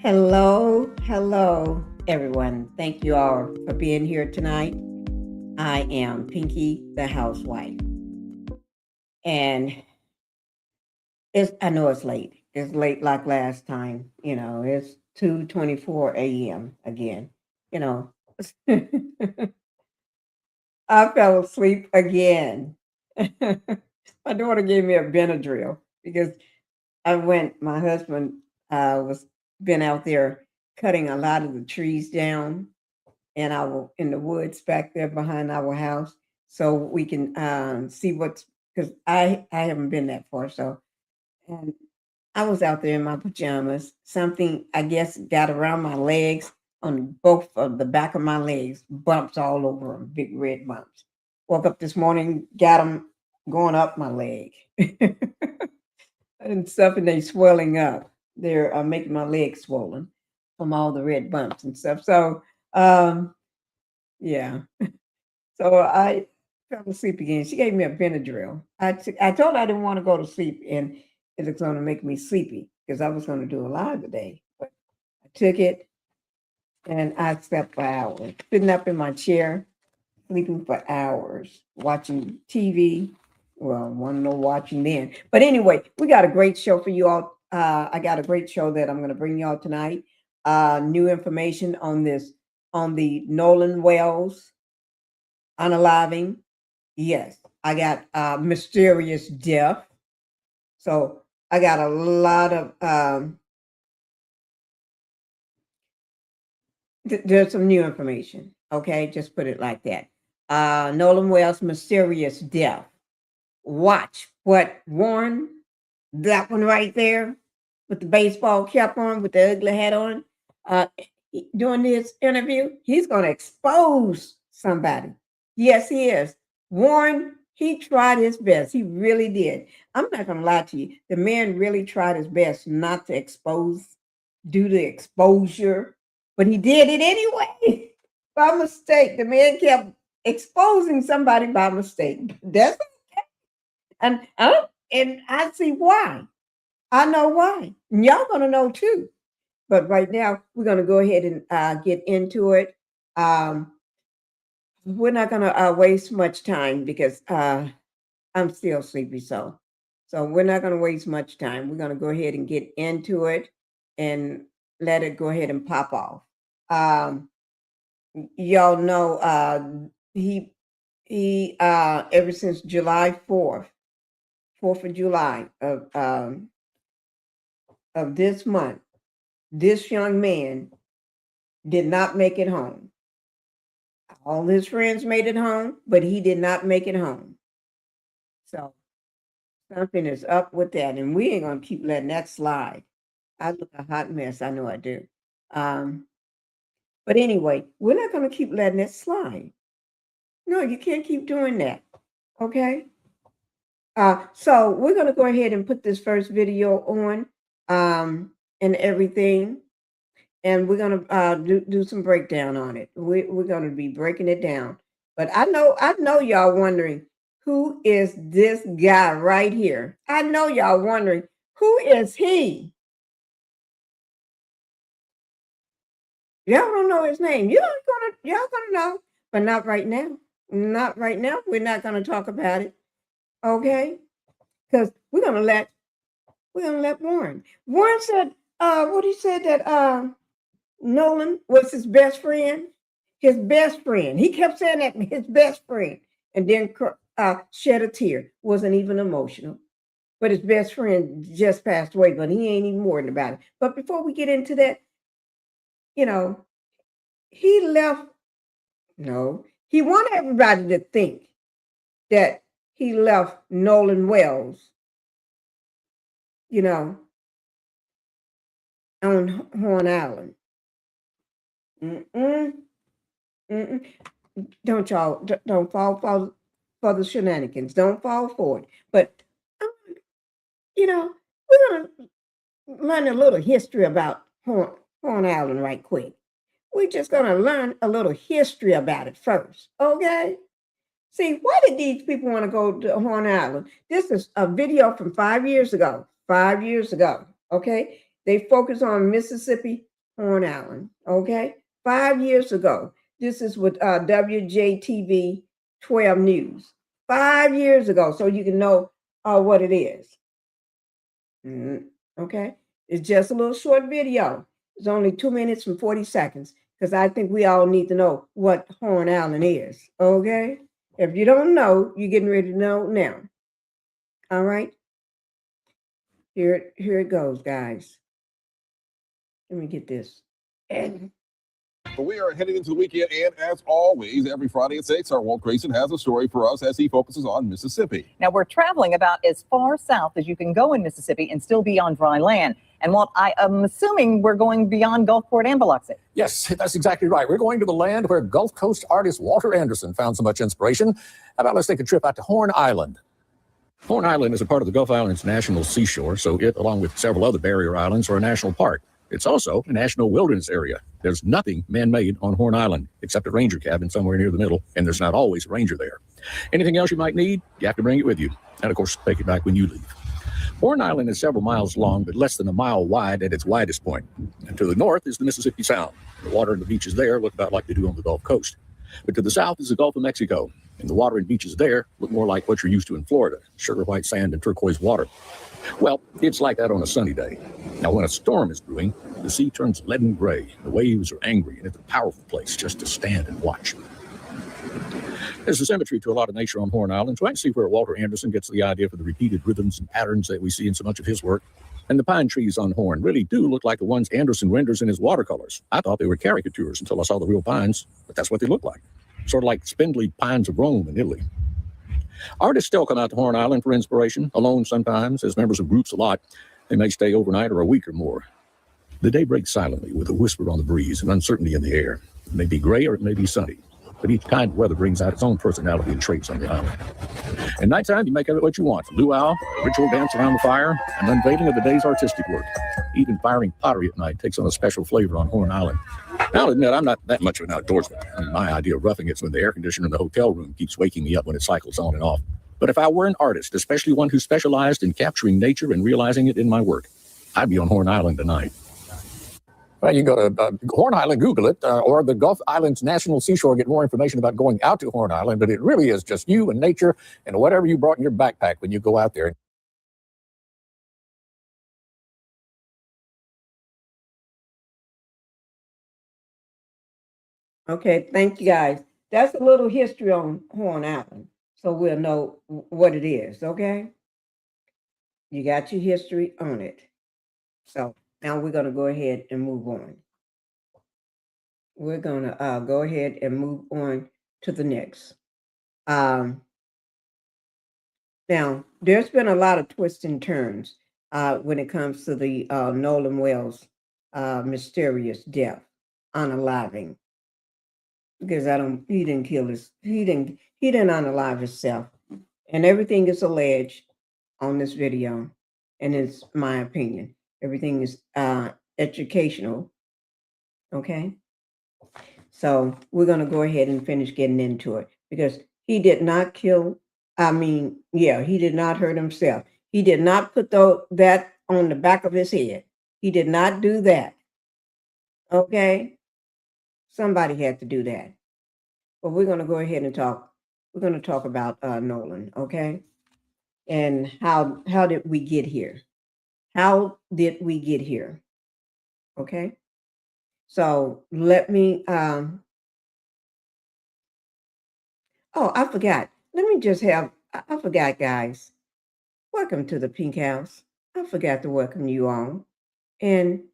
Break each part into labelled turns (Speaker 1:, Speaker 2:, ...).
Speaker 1: Hello, everyone. Thank you all for being here tonight. I am Pinkie the Housewife, and I know it's late. It's late like last time. It's 2:24 a.m. again. You know, I fell asleep again. My daughter gave me a Benadryl because my husband was been out there cutting a lot of the trees down and in the woods back there behind our house, so we can see what's because I haven't been that far. So and I was out there in my pajamas. Something I guess got around my legs on both of the back of my legs, bumps all over them, big red bumps. Woke up this morning, got them going up my leg and stuff, and they swelling up. They're making my legs swollen from all the red bumps and stuff. So yeah. So I fell asleep again. She gave me a Benadryl. I told her I didn't want to go to sleep, and it was going to make me sleepy because I was going to do a lot today. But I took it, and I slept for hours, sitting up in my chair, sleeping for hours, watching TV. Well, want to know watching then. But anyway, we got a great show for you all. I got a great show that I'm going to bring y'all tonight. New information on the Nolan Wells unaliving. Yes, I got mysterious death. So I got a lot of there's some new information. Okay, just put it like that. Nolan Wells' mysterious death. Watch what Warren, that one right there, with the baseball cap on, with the ugly hat on, uh, doing this interview. He's going to expose somebody. Yes, he is. Warren, he tried his best. He really did. I'm not going to lie to you. The man really tried his best not to do the exposure, but he did it anyway by mistake. The man kept exposing somebody by mistake. That's okay. And I see why. I know why. And y'all gonna know too. But right now, we're gonna go ahead and get into it. Um, we're not gonna waste much time because I'm still sleepy. So we're not gonna waste much time. We're gonna go ahead and get into it and let it go ahead and pop off. Um, y'all know he ever since July 4th of July of this month, this young man did not make it home. All his friends made it home, but he did not make it home. So something is up with that, and we ain't gonna keep letting that slide. I look a hot mess. I know I do. Um, but anyway, we're not gonna keep letting it slide. No, you can't keep doing that. Okay. So we're gonna go ahead and put this first video on and everything. And we're gonna do some breakdown on it. We're gonna be breaking it down. But I know y'all wondering who is this guy right here. I know y'all wondering who is he. Y'all don't know his name. Y'all gonna know, but not right now. Not right now. We're not gonna talk about it, okay? Because we're gonna let Warren. Warren said what he said that Nolan was his best friend. His best friend. He kept saying that his best friend, and then shed a tear. Wasn't even emotional, but his best friend just passed away. But he ain't even worried about it. But before we get into that, you know, he left. No, he wanted everybody to think that he left Nolan Wells, you know, on Horn Island. Mm-mm, mm-mm. Don't fall for the shenanigans. Don't fall for it. But um, we're gonna learn a little history about Horn Island right quick. We're just gonna learn a little history about it first, okay? See, why did these people want to go to Horn Island? This is a video from 5 years ago. 5 years ago, okay? They focus on Mississippi Horn Island. Okay, 5 years ago. This is with WJTV 12 News. 5 years ago, so you can know what it is. Okay, it's just a little short video. It's only 2 minutes and 40 seconds because I think we all need to know what Horn Island is. Okay, if you don't know, you're getting ready to know now. All right, here it goes, guys. Let me get this.
Speaker 2: But we are heading into the weekend, and as always, every Friday at 6, our Walt Grayson has a story for us as he focuses on Mississippi.
Speaker 3: Now, we're traveling about as far south as you can go in Mississippi and still be on dry land. And Walt, I am assuming we're going beyond Gulfport and Biloxi.
Speaker 4: Yes, that's exactly right. We're going to the land where Gulf Coast artist Walter Anderson found so much inspiration. How about let's take a trip out to Horn Island? Horn Island is a part of the Gulf Islands National Seashore, so it, along with several other barrier islands, are a national park. It's also a national wilderness area. There's nothing man-made on Horn Island except a ranger cabin somewhere near the middle, and there's not always a ranger there. Anything else you might need, you have to bring it with you. And, of course, take it back when you leave. Horn Island is several miles long, but less than a mile wide at its widest point. And to the north is the Mississippi Sound. The water and the beaches there look about like they do on the Gulf Coast. But to the south is the Gulf of Mexico, and the water and beaches there look more like what you're used to in Florida, sugar white sand and turquoise water. Well, it's like that on a sunny day. Now, when a storm is brewing, the sea turns leaden gray. The waves are angry, and it's a powerful place just to stand and watch. There's a symmetry to a lot of nature on Horn Island, so I can see where Walter Anderson gets the idea for the repeated rhythms and patterns that we see in so much of his work. And the pine trees on Horn really do look like the ones Anderson renders in his watercolors. I thought they were caricatures until I saw the real pines, but that's what they look like. Sort of like spindly pines of Rome in Italy. Artists still come out to Horn Island for inspiration, alone sometimes, as members of groups a lot. They may stay overnight or a week or more. The day breaks silently with a whisper on the breeze and uncertainty in the air. It may be gray or it may be sunny, but each kind of weather brings out its own personality and traits on the island. At nighttime, you make of it what you want. A luau, a ritual dance around the fire, an unveiling of the day's artistic work. Even firing pottery at night takes on a special flavor on Horn Island. Now, I'll admit, I'm not that much of an outdoorsman. My idea of roughing it's when the air conditioner in the hotel room keeps waking me up when it cycles on and off. But if I were an artist, especially one who specialized in capturing nature and realizing it in my work, I'd be on Horn Island tonight. Well, you go to Horn Island, Google it, or the Gulf Islands National Seashore, get more information about going out to Horn Island. But it really is just you and nature and whatever you brought in your backpack when you go out there.
Speaker 1: Okay, thank you guys. That's a little history on Horn Island, so we'll know what it is, okay? You got your history on it. So now we're going to go ahead and move on. We're going to go ahead and move on to the next. Now, there's been a lot of twists and turns when it comes to the Nolan Wells mysterious death, unaliving. Because he didn't unalive himself. And everything is alleged on this video. And it's my opinion. Everything is educational. Okay. So we're going to go ahead and finish getting into it because he did not kill. He did not hurt himself. He did not put that on the back of his head. He did not do that. Okay. Somebody had to do that. But we're going to go ahead and talk. We're going to talk about Nolan, okay? And how did we get here? How did we get here? Okay? So let me, I forgot. Let me just I forgot, guys. Welcome to the Pink House. I forgot to welcome you all. And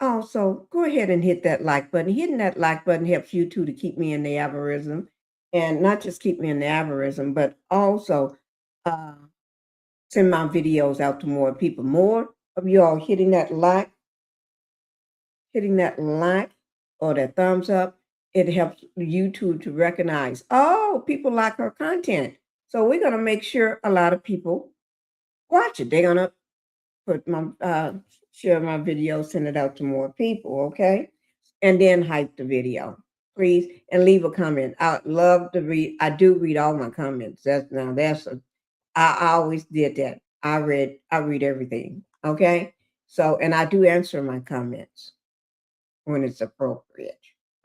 Speaker 1: also, go ahead and hit that like button. Hitting that like button helps you too to keep me in the algorithm. And not just keep me in the algorithm, but also send my videos out to more people. More of you all hitting that like or that thumbs up, it helps YouTube to recognize, people like her content. So we're going to make sure a lot of people watch it. They're going to put my share my video, send it out to more people, okay? And then hype the video, please, and leave a comment. I'd love to read. I do read all my comments. I always did that. I read everything, okay? So, and I do answer my comments, when it's appropriate.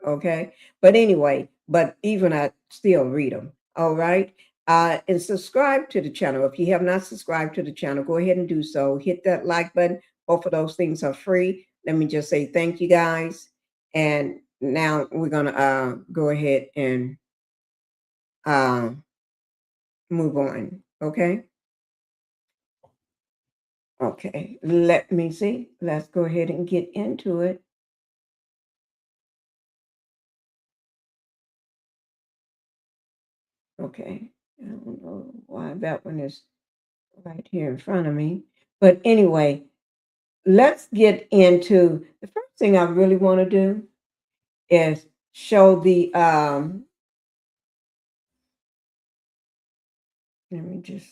Speaker 1: Okay. But anyway, but even I still read them. All right. And subscribe to the channel. If you have not subscribed to the channel, go ahead and do so. Hit that like button. Both of those things are free. Let me just say thank you guys. And now we're going to go ahead and move on. Okay. Okay. Let me see. Let's go ahead and get into it. Okay. I don't know why that one is right here in front of me. But anyway, let's get into the first thing I really want to do is show the let me just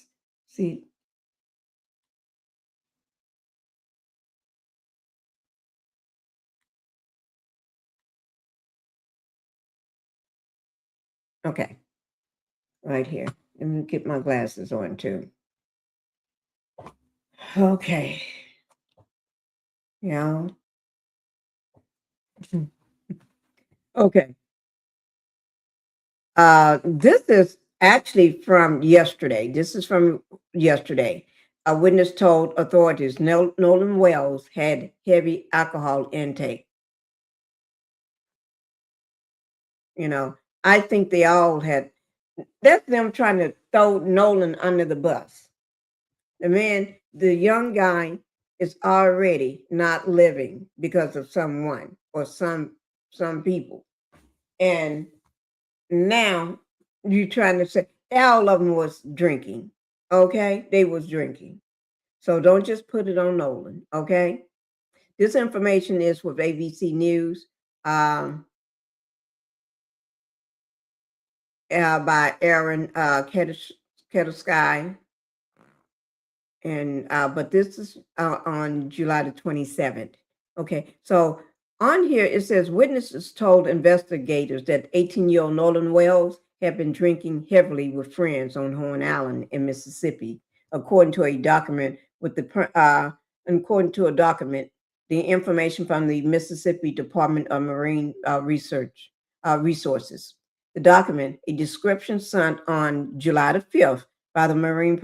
Speaker 1: see. Okay, right here. Let me get my glasses on too. Okay. Yeah. Okay. This is actually from yesterday. This is from yesterday. A witness told authorities Nolan Wells had heavy alcohol intake. You know, I think they all had. That's them trying to throw Nolan under the bus. The young guy is already not living because of someone or some people. And now you're trying to say all of them was drinking. Okay, they was drinking. So don't just put it on Nolan. Okay, this information is with ABC News by ByAaron Katersky. And but this is on July the 27th. Okay, so on here it says witnesses told investigators that 18-year-old Nolan Wells had been drinking heavily with friends on Horn Island in Mississippi, according to a document the information from the Mississippi Department of Marine Resources. The document, a description sent on July the 5th by the Marine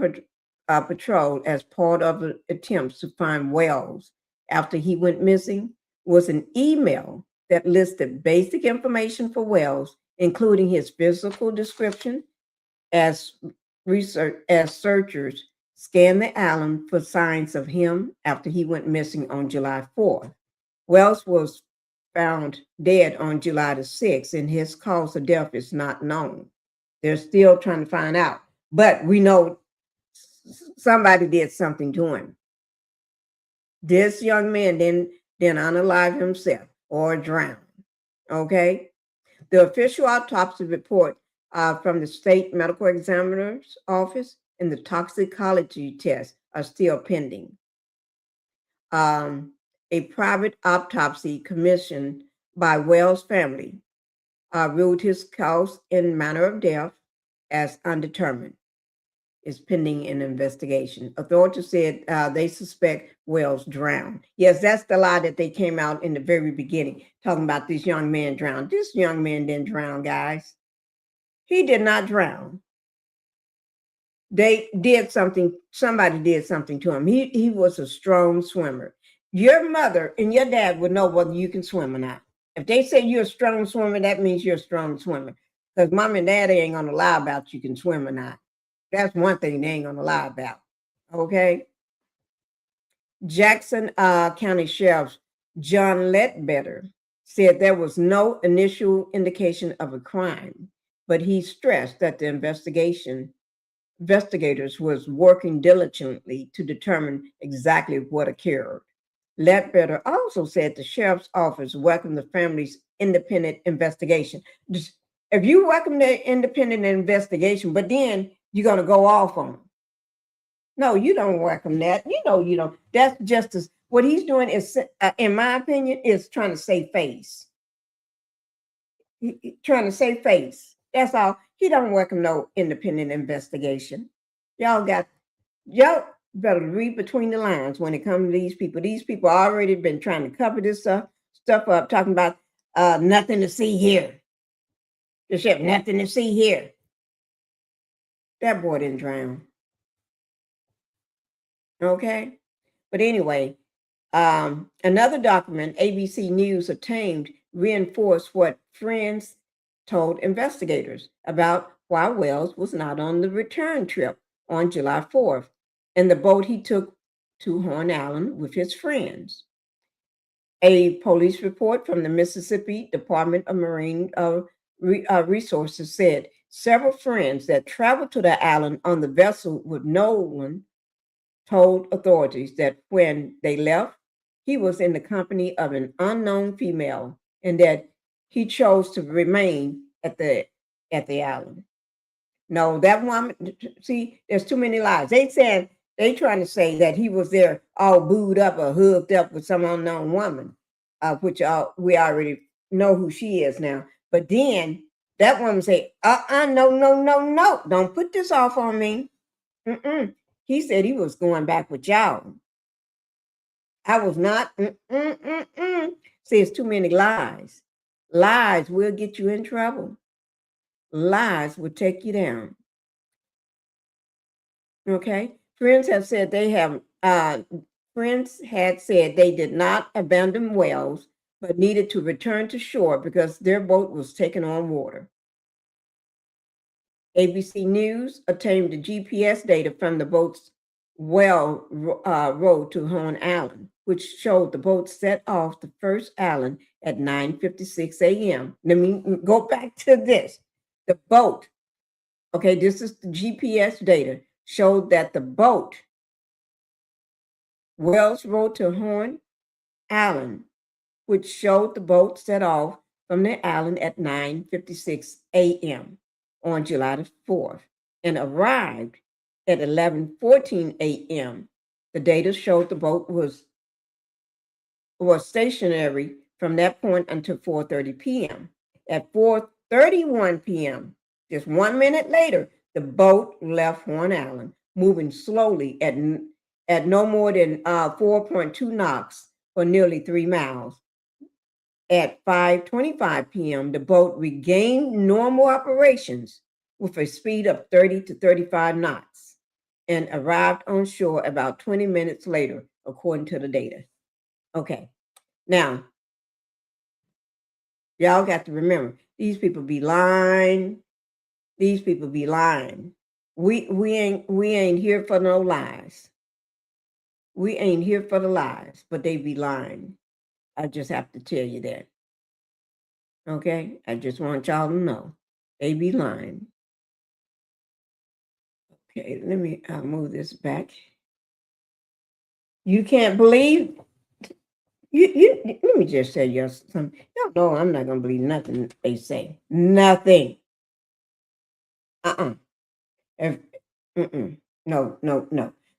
Speaker 1: Patrol as part of the attempts to find Wells after he went missing, was an email that listed basic information for Wells, including his physical description as searchers scanned the island for signs of him after he went missing on July 4th. Wells was found dead on July the 6th, and his cause of death is not known. They're still trying to find out, but we know somebody did something to him. This young man didn't unalive himself or drown. Okay. The official autopsy report from the state medical examiner's office and the toxicology test are still pending. A private autopsy commissioned by Wells' family ruled his cause and manner of death as undetermined. Is pending an investigation. Authorities said they suspect Wells drowned. Yes, that's the lie that they came out in the very beginning, talking about this young man drowned. This young man didn't drown, guys. He did not drown. They did something, somebody did something to him. He was a strong swimmer. Your mother and your dad would know whether you can swim or not. If they say you're a strong swimmer, that means you're a strong swimmer. Because mom and daddy ain't gonna lie about you can swim or not. That's one thing they ain't gonna lie about. Okay. Jackson County Sheriff John Ledbetter said there was no initial indication of a crime, but he stressed that the investigators was working diligently to determine exactly what occurred. Ledbetter also said the sheriff's office welcomed the family's independent investigation. If you welcome the independent investigation, but then you're going to go off on them. No, you don't welcome that. You don't. That's justice. What he's doing is, in my opinion, is trying to save face. Trying to save face. That's all. He don't welcome no independent investigation. Y'all better read between the lines when it comes to these people. These people already been trying to cover this up, stuff up talking about nothing to see here. The ship, nothing to see here. That boy didn't drown. Okay? But anyway, another document ABC News obtained reinforced what friends told investigators about why Wells was not on the return trip on July 4th in the boat he took to Horn Island with his friends. A police report from the Mississippi Department of Marine Resources said several friends that traveled to the island on the vessel with Nolan told authorities that when they left, he was in the company of an unknown female and that he chose to remain at the island. No, that woman, see, there's too many lies. They trying to say that he was there all booed up or hooked up with some unknown woman, which we already know who she is now. But then that woman say, no, don't put this off on me. He said he was going back with y'all. I was not. See, it's too many lies. Lies will get you in trouble. Lies will take you down. Okay? Friends had said they did not abandon Wells, but needed to return to shore because their boat was taking on water. ABC News obtained the GPS data from the boat's road to Horn Island, which showed the boat set off the first island at 9:56 a.m. Let me go back to this. The boat, okay, this is the GPS data, showed that the boat, Wells Road to Horn Island, which showed the boat set off from the island at 9:56 a.m. on July the 4th and arrived at 11:14 a.m. The data showed the boat was stationary from that point until 4:30 p.m. At 4:31 p.m., just 1 minute later, the boat left Horn Island, moving slowly at no more than 4.2 knots for nearly 3 miles. At 5:25 p.m., the boat regained normal operations with a speed of 30 to 35 knots and arrived on shore about 20 minutes later, according to the data. Okay, now, y'all got to remember, these people be lying. These people be lying. We ain't here for no lies. We ain't here for the lies, but they be lying. I just have to tell you that. Okay? I just want y'all to know. They be lying. Okay, let me move this back. You can't believe. Let me just tell you something. Y'all know I'm not going to believe nothing they say. Nothing. No.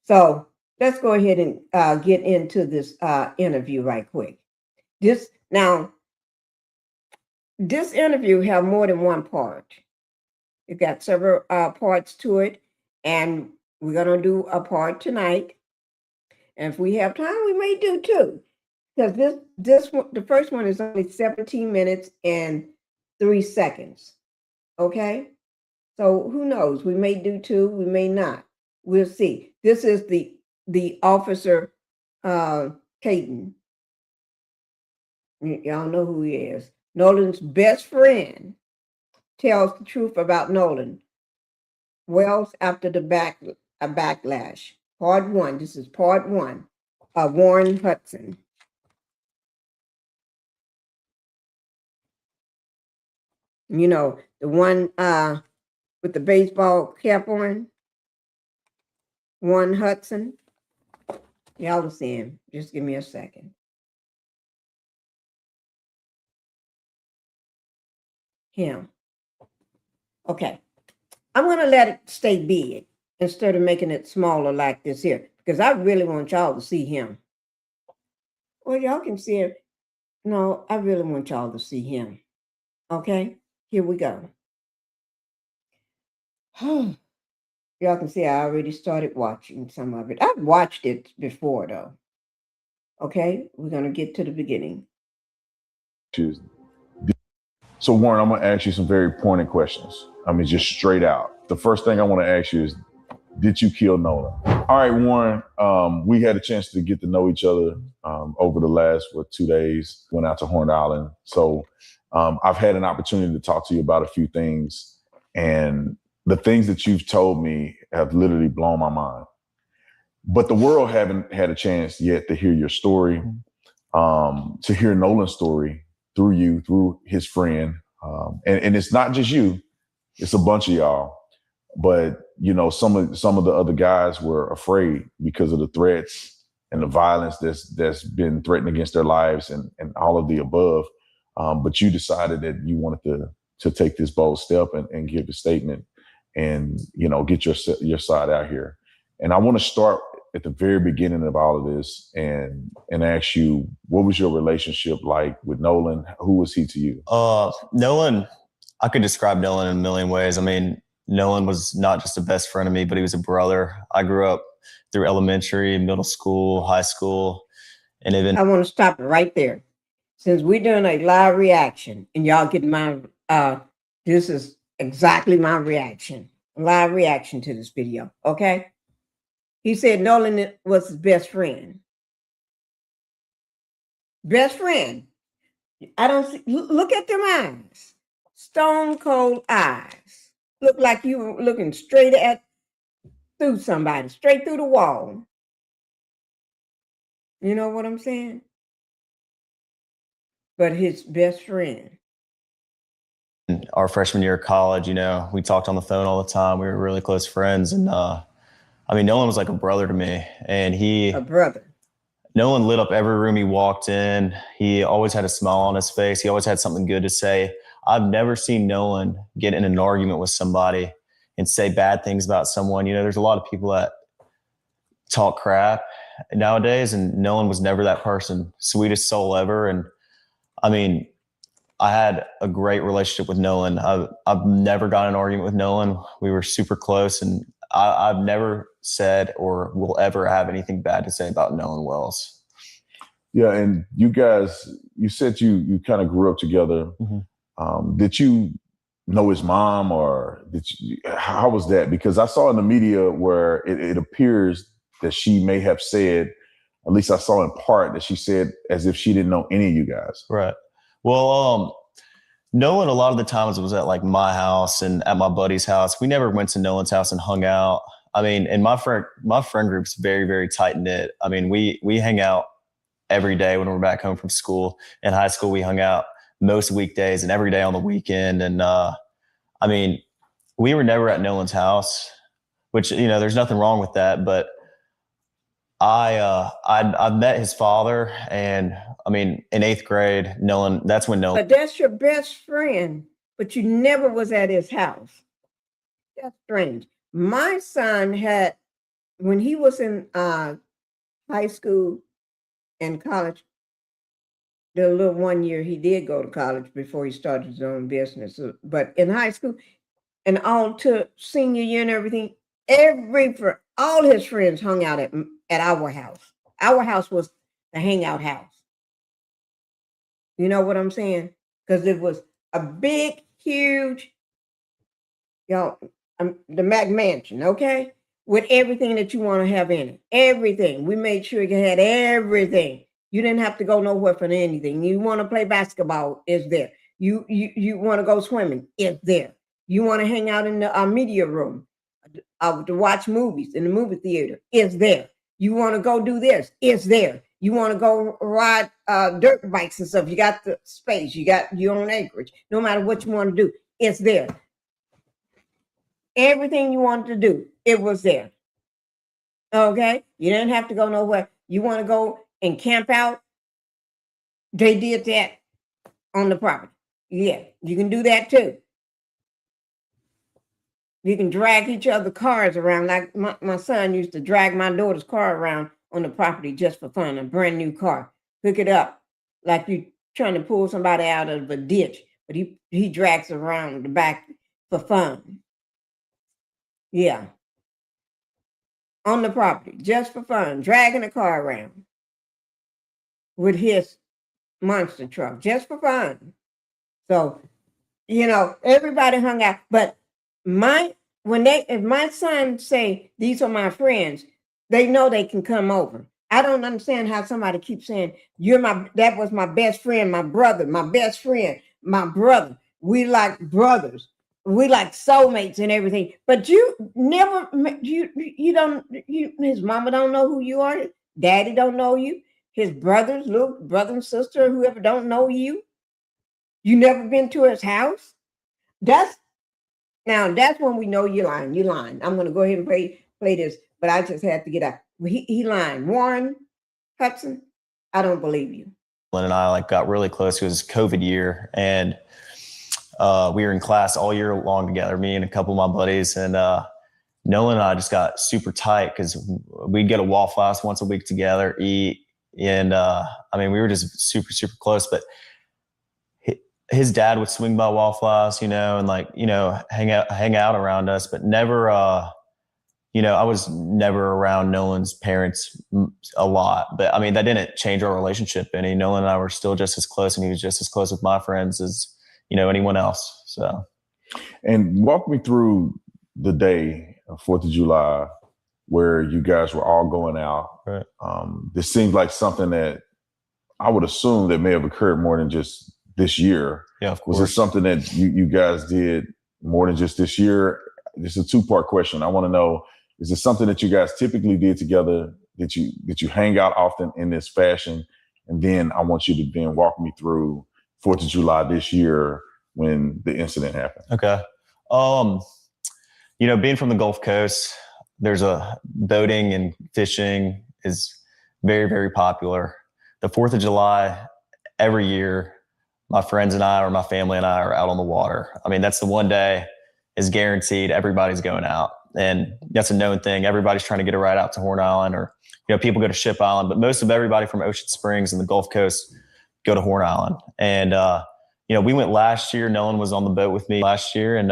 Speaker 1: So let's go ahead and get into this interview right quick. This interview have more than one part. It got several parts to it, and we're gonna do a part tonight. And if we have time, we may do two. Because this one, the first one is only 17 minutes and 3 seconds. Okay? So who knows? We may do two, we may not. We'll see. This is the officer, Tatum. Y'all know who he is. Nolan's best friend tells the truth about Nolan Wells after the backlash. Part 1. This is part 1 of Warren Hudson. You know, the one with the baseball cap on. Warren Hudson. Y'all will see him. Just give me a second. Him. Okay. I'm going to let it stay big instead of making it smaller like this here, because I really want y'all to see him. Well, y'all can see it. No, I really want y'all to see him. Okay, here we go. Y'all can see I already started watching some of it. I've watched it before, though. Okay, we're going to get to the beginning.
Speaker 5: is, so Warren, I'm going to ask you some very pointed questions. I mean, just straight out. The first thing I want to ask you is, did you kill Nolan? All right, Warren, we had a chance to get to know each other over the last, 2 days. Went out to Horn Island. So I've had an opportunity to talk to you about a few things. And the things that you've told me have literally blown my mind. But the world haven't had a chance yet to hear your story, to hear Nolan's story through you, through his friend. And it's not just you, it's a bunch of y'all. But, you know, some of the other guys were afraid because of the threats and the violence that's been threatened against their lives and all of the above. But you decided that you wanted to take this bold step and give a statement and, you know, get your side out here. And I want to start at the very beginning of all of this and ask you, what was your relationship like with Nolan? Who was he to you?
Speaker 6: Nolan, I could describe Nolan in a million ways. I mean, Nolan was not just a best friend of me, but he was a brother. I grew up through elementary, middle school, high school, and even.
Speaker 1: I want to stop it right there. Since we're doing a live reaction and y'all get my, this is exactly my reaction, live reaction to this video, okay? He said Nolan was his best friend. Best friend. I don't see, look at them eyes. Stone cold eyes. Look like you were looking straight through somebody, straight through the wall. You know what I'm saying? But his best friend.
Speaker 6: Our freshman year of college, you know, we talked on the phone all the time. We were really close friends. And I mean, Nolan was like a brother to me. And
Speaker 1: A brother.
Speaker 6: Nolan lit up every room he walked in. He always had a smile on his face. He always had something good to say. I've never seen Nolan get in an argument with somebody and say bad things about someone. You know, there's a lot of people that talk crap nowadays, and Nolan was never that person. Sweetest soul ever. And I mean, I had a great relationship with Nolan. I've never got in an argument with Nolan. We were super close, and I've never said or will ever have anything bad to say about Nolan Wells.
Speaker 5: Yeah, and you guys, you said you kind of grew up together.
Speaker 6: Mm-hmm.
Speaker 5: Did you know his mom, or how was that? Because I saw in the media where it appears that she may have said, at least I saw in part, that she said as if she didn't know any of you guys.
Speaker 6: Right. Well, Nolan, a lot of the times it was at like my house and at my buddy's house. We never went to Nolan's house and hung out. I mean, and my friend group's very, very tight knit. I mean, we hang out every day when we're back home from school. In high school, we hung out most weekdays and every day on the weekend. And I mean, we were never at Nolan's house, which, you know, there's nothing wrong with that. But I met his father, and I mean, in 8th grade, Nolan, that's when Nolan.
Speaker 1: But that's your best friend, but you never was at his house. That's strange. My son had, when he was in high school and college, the little 1 year he did go to college before he started his own business. But in high school and all to senior year and everything, all his friends hung out at our house. Our house was the hangout house. You know what I'm saying? Because it was a big, huge, the Mac Mansion, okay? With everything that you want to have in it. Everything. We made sure you had everything. You didn't have to go nowhere for anything. You want to play basketball, it's there. You want to go swimming, it's there. You want to hang out in the media room to watch movies in the movie theater, it's there. You want to go do this, it's there. You want to go ride dirt bikes and stuff, you got the space, you got your own acreage. No matter what you want to do, it's there. Everything you wanted to do, it was there. Okay? You didn't have to go nowhere. You want to go and camp out, they did that on the property. Yeah, you can do that too. You can drag each other's cars around. Like my son used to drag my daughter's car around on the property just for fun, a brand new car. Pick it up like you trying to pull somebody out of a ditch, but he drags around the back for fun. Yeah. On the property, just for fun, dragging a car around with his monster truck just for fun. So, everybody hung out. But if my son say, these are my friends, they know they can come over. I don't understand how somebody keeps saying, that was my best friend, my brother, my best friend, my brother. We like brothers. We like soulmates and everything. But you never, his mama don't know who you are. Daddy don't know you. His brothers, little brother and sister, whoever don't know you. You never been to his house. That's when we know you're lying. You're lying. I'm going to go ahead and play this, but I just had to get out. He lying. Warren, Hudson, I don't believe you.
Speaker 6: And I got really close. It was COVID year, and we were in class all year long together, me and a couple of my buddies, and Nolan and I just got super tight because we'd get a Waffle House once a week together, eat, and we were just super, super close. But his dad would swing by Waffle House, and hang out around us, but never, I was never around Nolan's parents a lot, but that didn't change our relationship any. Nolan and I were still just as close, and he was just as close with my friends as, anyone else. So.
Speaker 5: And walk me through the day of 4th of July where you guys were all going out.
Speaker 6: Right.
Speaker 5: This seems like something that I would assume that may have occurred more than just this year.
Speaker 6: Yeah, of course.
Speaker 5: Was it something that you guys did more than just this year? This is a 2-part question. I want to know, is it something that you guys typically did together, that you hang out often in this fashion? And then I want you to then walk me through 4th of July this year when the incident happened.
Speaker 6: Okay. Being from the Gulf Coast, there's boating and fishing is very, very popular. The 4th of July, every year, my friends and I, or my family and I, are out on the water. That's the one day is guaranteed everybody's going out. And that's a known thing. Everybody's trying to get a ride out to Horn Island, or, people go to Ship Island, but most of everybody from Ocean Springs and the Gulf Coast go to Horn Island. And, we went last year. Nolan was on the boat with me last year. And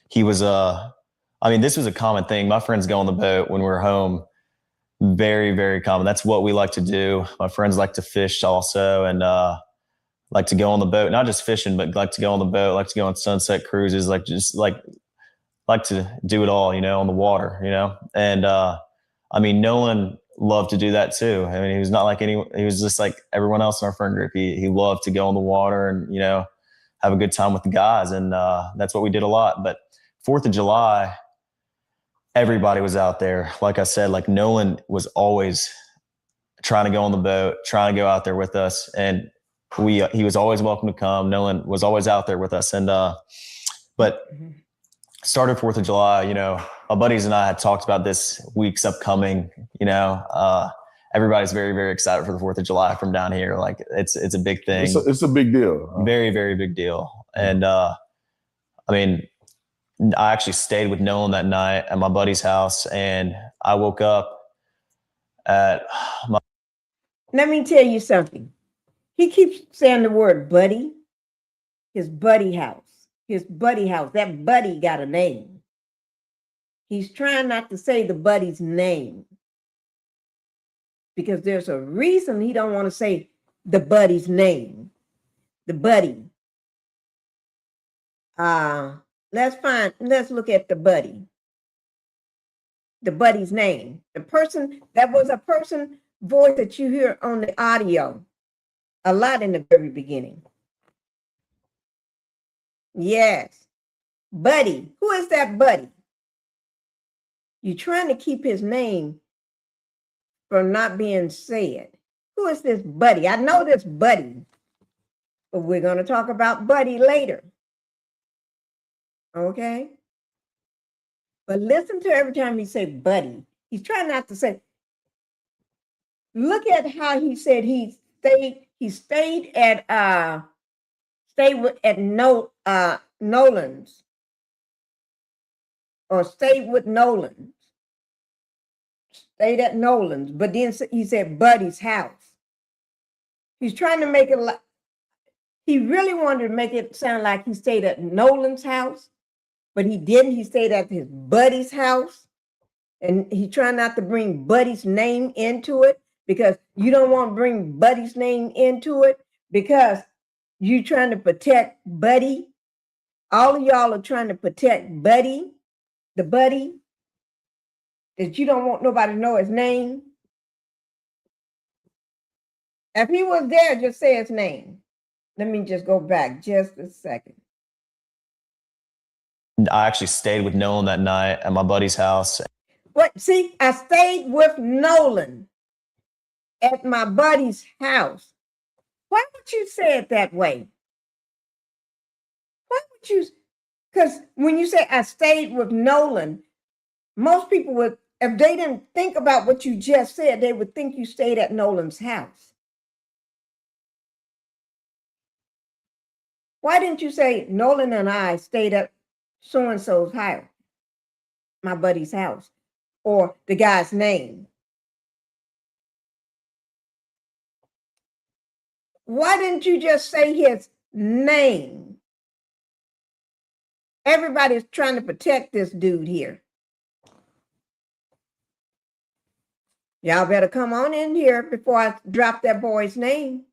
Speaker 6: he was, this was a common thing. My friends go on the boat when we're home. Very, very common. That's what we like to do. My friends like to fish also, and like to go on the boat, not just fishing, but like to go on the boat, like to go on sunset cruises, like to do it all, on the water, And Nolan loved to do that too. He was not like he was just like everyone else in our friend group. He loved to go on the water and, have a good time with the guys. And that's what we did a lot. But 4th of July, everybody was out there. Like I said, Nolan was always trying to go on the boat, trying to go out there with us. And he was always welcome to come. Nolan was always out there with us. And, but started 4th of July, my buddies and I had talked about this week's upcoming, everybody's very, very excited for the 4th of July from down here. It's a big thing.
Speaker 5: It's a big deal.
Speaker 6: Very, very big deal. And, I actually stayed with Nolan that night at my buddy's house, and I woke up at my.
Speaker 1: Let me tell you something. He keeps saying the word buddy. His buddy house. His buddy house. That buddy got a name. He's trying not to say the buddy's name, because there's a reason he don't want to say the buddy's name. The buddy. Let's look at the buddy. The buddy's name. The person, that was a person voice that you hear on the audio a lot in the very beginning. Yes. Buddy. Who is that buddy? You're trying to keep his name from not being said. Who is this buddy? I know this buddy, but we're going to talk about buddy later. Okay? But listen to every time he say buddy. He's trying not to say. Look at how he said he stayed at Nolan's, or stayed with Nolan's. Stayed at Nolan's, but then he said Buddy's house. He's trying to make it like, he really wanted to make it sound like he stayed at Nolan's house, but he didn't. He stayed at his buddy's house, and he tried not to bring Buddy's name into it. because you don't want to bring Buddy's name into it because you trying to protect Buddy. All of y'all are trying to protect Buddy, the Buddy, that you don't want nobody to know his name. If he was there, just say his name. Let me just go back just a second.
Speaker 6: I actually stayed with Nolan that night at my buddy's house.
Speaker 1: But see, I stayed with Nolan at my buddy's house. Why would you say it that way? Why would you? Because when you say I stayed with Nolan, most people would, if they didn't think about what you just said, they would think you stayed at Nolan's house. Why didn't you say Nolan and I stayed at so-and-so's house, my buddy's house, or the guy's name? Why didn't you just say his name? Everybody's trying to protect this dude here. Y'all better come on in here before I drop that boy's name.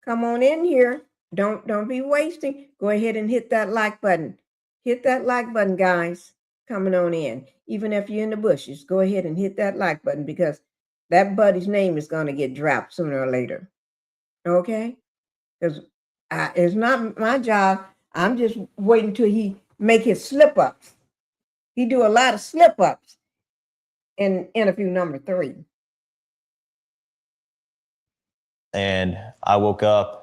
Speaker 1: Come on in here. Don't be wasting. Go ahead and hit that like button. Hit that like button, guys. Coming on in. Even if you're in the bushes, go ahead and hit that like button because that buddy's name is going to get dropped sooner or later. Okay? Because it's not my job. I'm just waiting till he make his slip-ups. He do a lot of slip-ups in interview number 3.
Speaker 6: And I woke up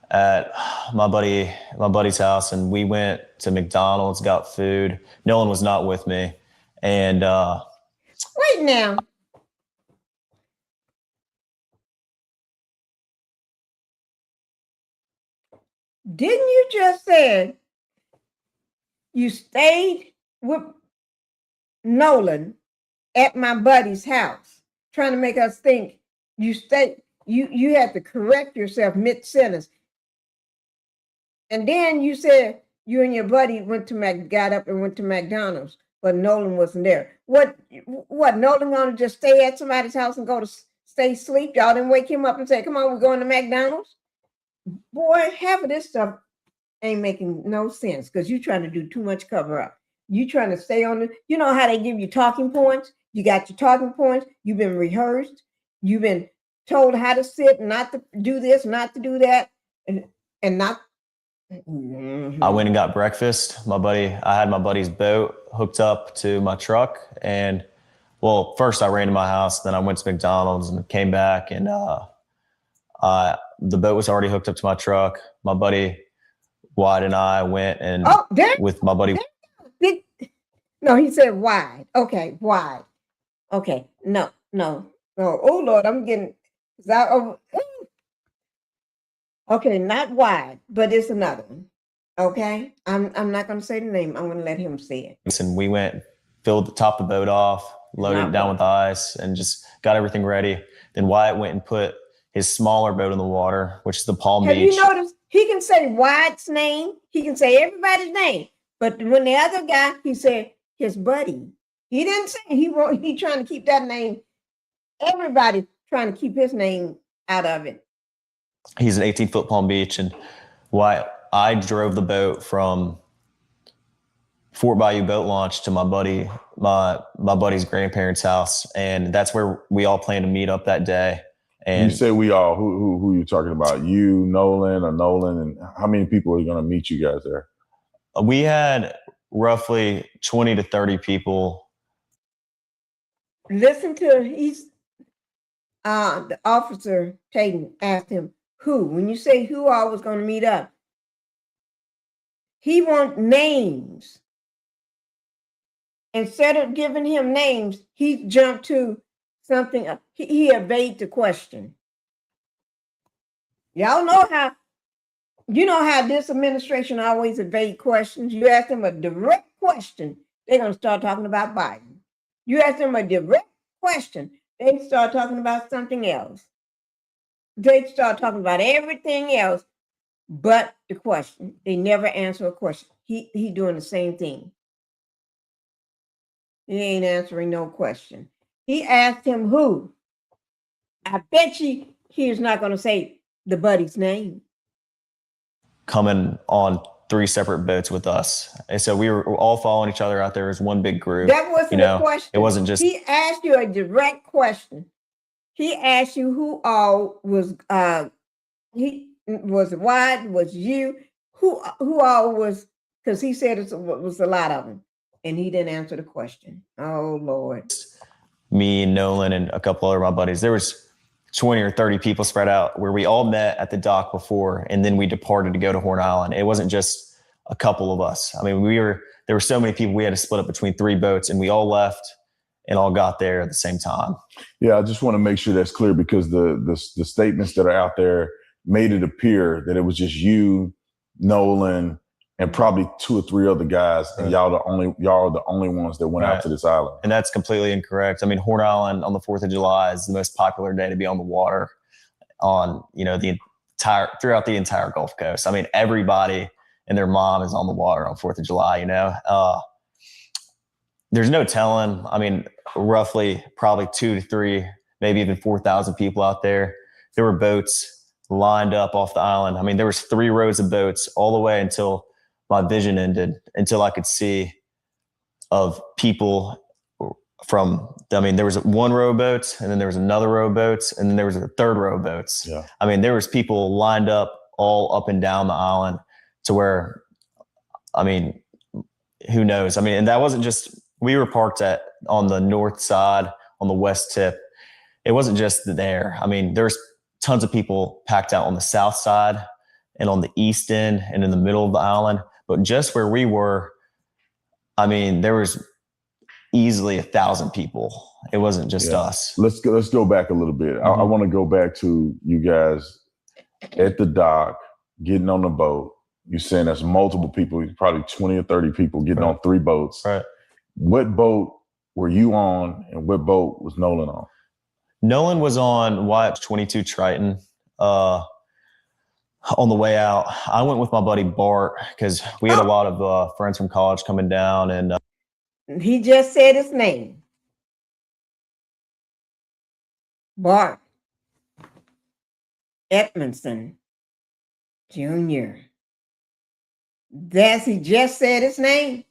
Speaker 6: at my buddy's house, and we went to McDonald's, got food. Nolan was not with me. And
Speaker 1: wait now. Didn't you just say you stayed with Nolan at my buddy's house, trying to make us think you stayed? You had to correct yourself mid-sentence. And then you said you and your buddy got up and went to McDonald's, but Nolan wasn't there. What Nolan gonna just stay at somebody's house and go to stay asleep? Y'all didn't wake him up and say, come on, we're going to McDonald's? Boy, half of this stuff ain't making no sense because you're trying to do too much cover up. You trying to stay on you know how they give you talking points? You got your talking points. You've been rehearsed. You've been told how to sit, not to do this, not to do that, and not.
Speaker 6: I went and got breakfast. I had my buddy's boat hooked up to my truck. And well, first I ran to my house, then I went to McDonald's and came back, and the boat was already hooked up to my truck. My buddy Wyatt and I went and with my buddy.
Speaker 1: No, he said wide. Okay, wide. Okay, no. Oh Lord, I'm getting. Okay, not wide, but it's another one. Okay, I'm not going to say the name. I'm going to let him say it.
Speaker 6: And we went, filled the top of the boat off, loaded it down with ice, and just got everything ready. Then Wyatt went and put his smaller boat in the water, which is the Palm Beach.
Speaker 1: Have you noticed? He can say Wyatt's name. He can say everybody's name. But when the other guy, he said his buddy. He didn't say he trying to keep that name. Everybody's trying to keep his name out of it.
Speaker 6: He's an 18-foot Palm Beach, and I drove the boat from Fort Bayou boat launch to my buddy's grandparents' house, and that's where we all planned to meet up that day. And
Speaker 5: you say we all, who you talking about? You, Nolan, and how many people are going to meet you guys there?
Speaker 6: We had roughly 20 to 30 people.
Speaker 1: Listen to the officer Tatum asked him who. When you say who all was going to meet up, he wants names. Instead of giving him names, he jumped to something. He evaded the question. Y'all know how this administration always evade questions. You ask them a direct question, they're going to start talking about Biden. You ask them a direct question, they start talking about something else. They start talking about everything else but the question. They never answer a question. He doing the same thing. He ain't answering no question. He asked him who. I bet you he's not going to say the buddy's name.
Speaker 6: Coming on 3 separate boats with us. And so we were all following each other out there as one big group.
Speaker 1: That wasn't a question.
Speaker 6: It wasn't just.
Speaker 1: He asked you a direct question. He asked you who all was, he was Wyatt, was you, who all was, because he said it was a lot of them. And he didn't answer the question. Oh, Lord.
Speaker 6: Me and Nolan and a couple other of my buddies. There was 20 or 30 people spread out where we all met at the dock before, and then we departed to go to Horn Island. It wasn't just a couple of us. I mean, there were so many people, we had to split up between 3 boats, and we all left and all got there at the same time.
Speaker 5: Yeah, I just want to make sure that's clear, because the statements that are out there made it appear that it was just you, Nolan, and probably 2 or 3 other guys, and y'all are the only ones that went out to this island.
Speaker 6: And that's completely incorrect. I mean, Horn Island on the 4th of July is the most popular day to be on the water on, throughout the entire Gulf Coast. I mean, everybody and their mom is on the water on 4th of July, There's no telling. I mean, roughly probably 2 to 3, maybe even 4,000 people out there. There were boats lined up off the island. I mean, there was 3 rows of boats all the way until my vision ended, until I could see of people there was 1 row of boats, and then there was another row of boats, and then there was a 3rd row of boats.
Speaker 5: Yeah.
Speaker 6: I mean, there was people lined up all up and down the island to where, I mean, who knows? I mean, and that wasn't just, we were parked on the north side, on the west tip. It wasn't just there. I mean, there's tons of people packed out on the south side and on the east end and in the middle of the island. But just where we were, I mean, there was easily 1,000 people. It wasn't just us.
Speaker 5: Let's go back a little bit. I want to go back to you guys at the dock, getting on the boat. You're saying there's multiple people, probably 20 or 30 people getting on 3 boats.
Speaker 6: Right.
Speaker 5: What boat were you on, and what boat was Nolan on?
Speaker 6: Nolan was on Wyatt's 22 Triton. On the way out, I went with my buddy Bart, because we had a lot of friends from college coming down, and
Speaker 1: he just said his name. Bart Edmondson Jr. He just said his name.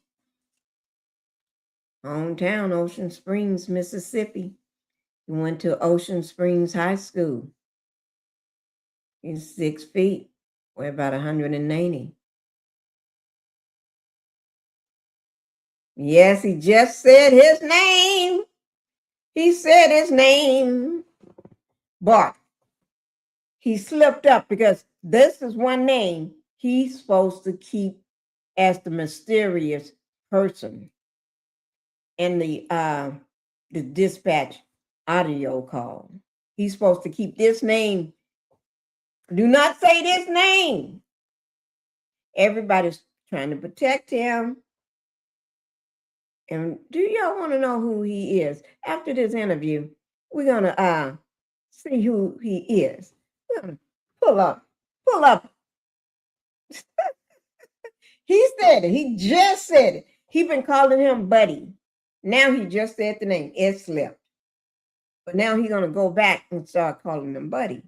Speaker 1: Hometown, Ocean Springs, Mississippi. He went to Ocean Springs High School. He's 6 feet, weigh about 190. Yes, he just said his name. He said his name. Bart. He slipped up, because this is one name he's supposed to keep as the mysterious person in the dispatch audio call. He's supposed to keep this name. Do not say this name. Everybody's trying to protect him. And do y'all want to know who he is? After this interview, we're going to see who he is. We're going to pull up. He said it. He just said it. He been calling him Buddy. Now he just said the name. It slipped. But now he's going to go back and start calling him Buddy.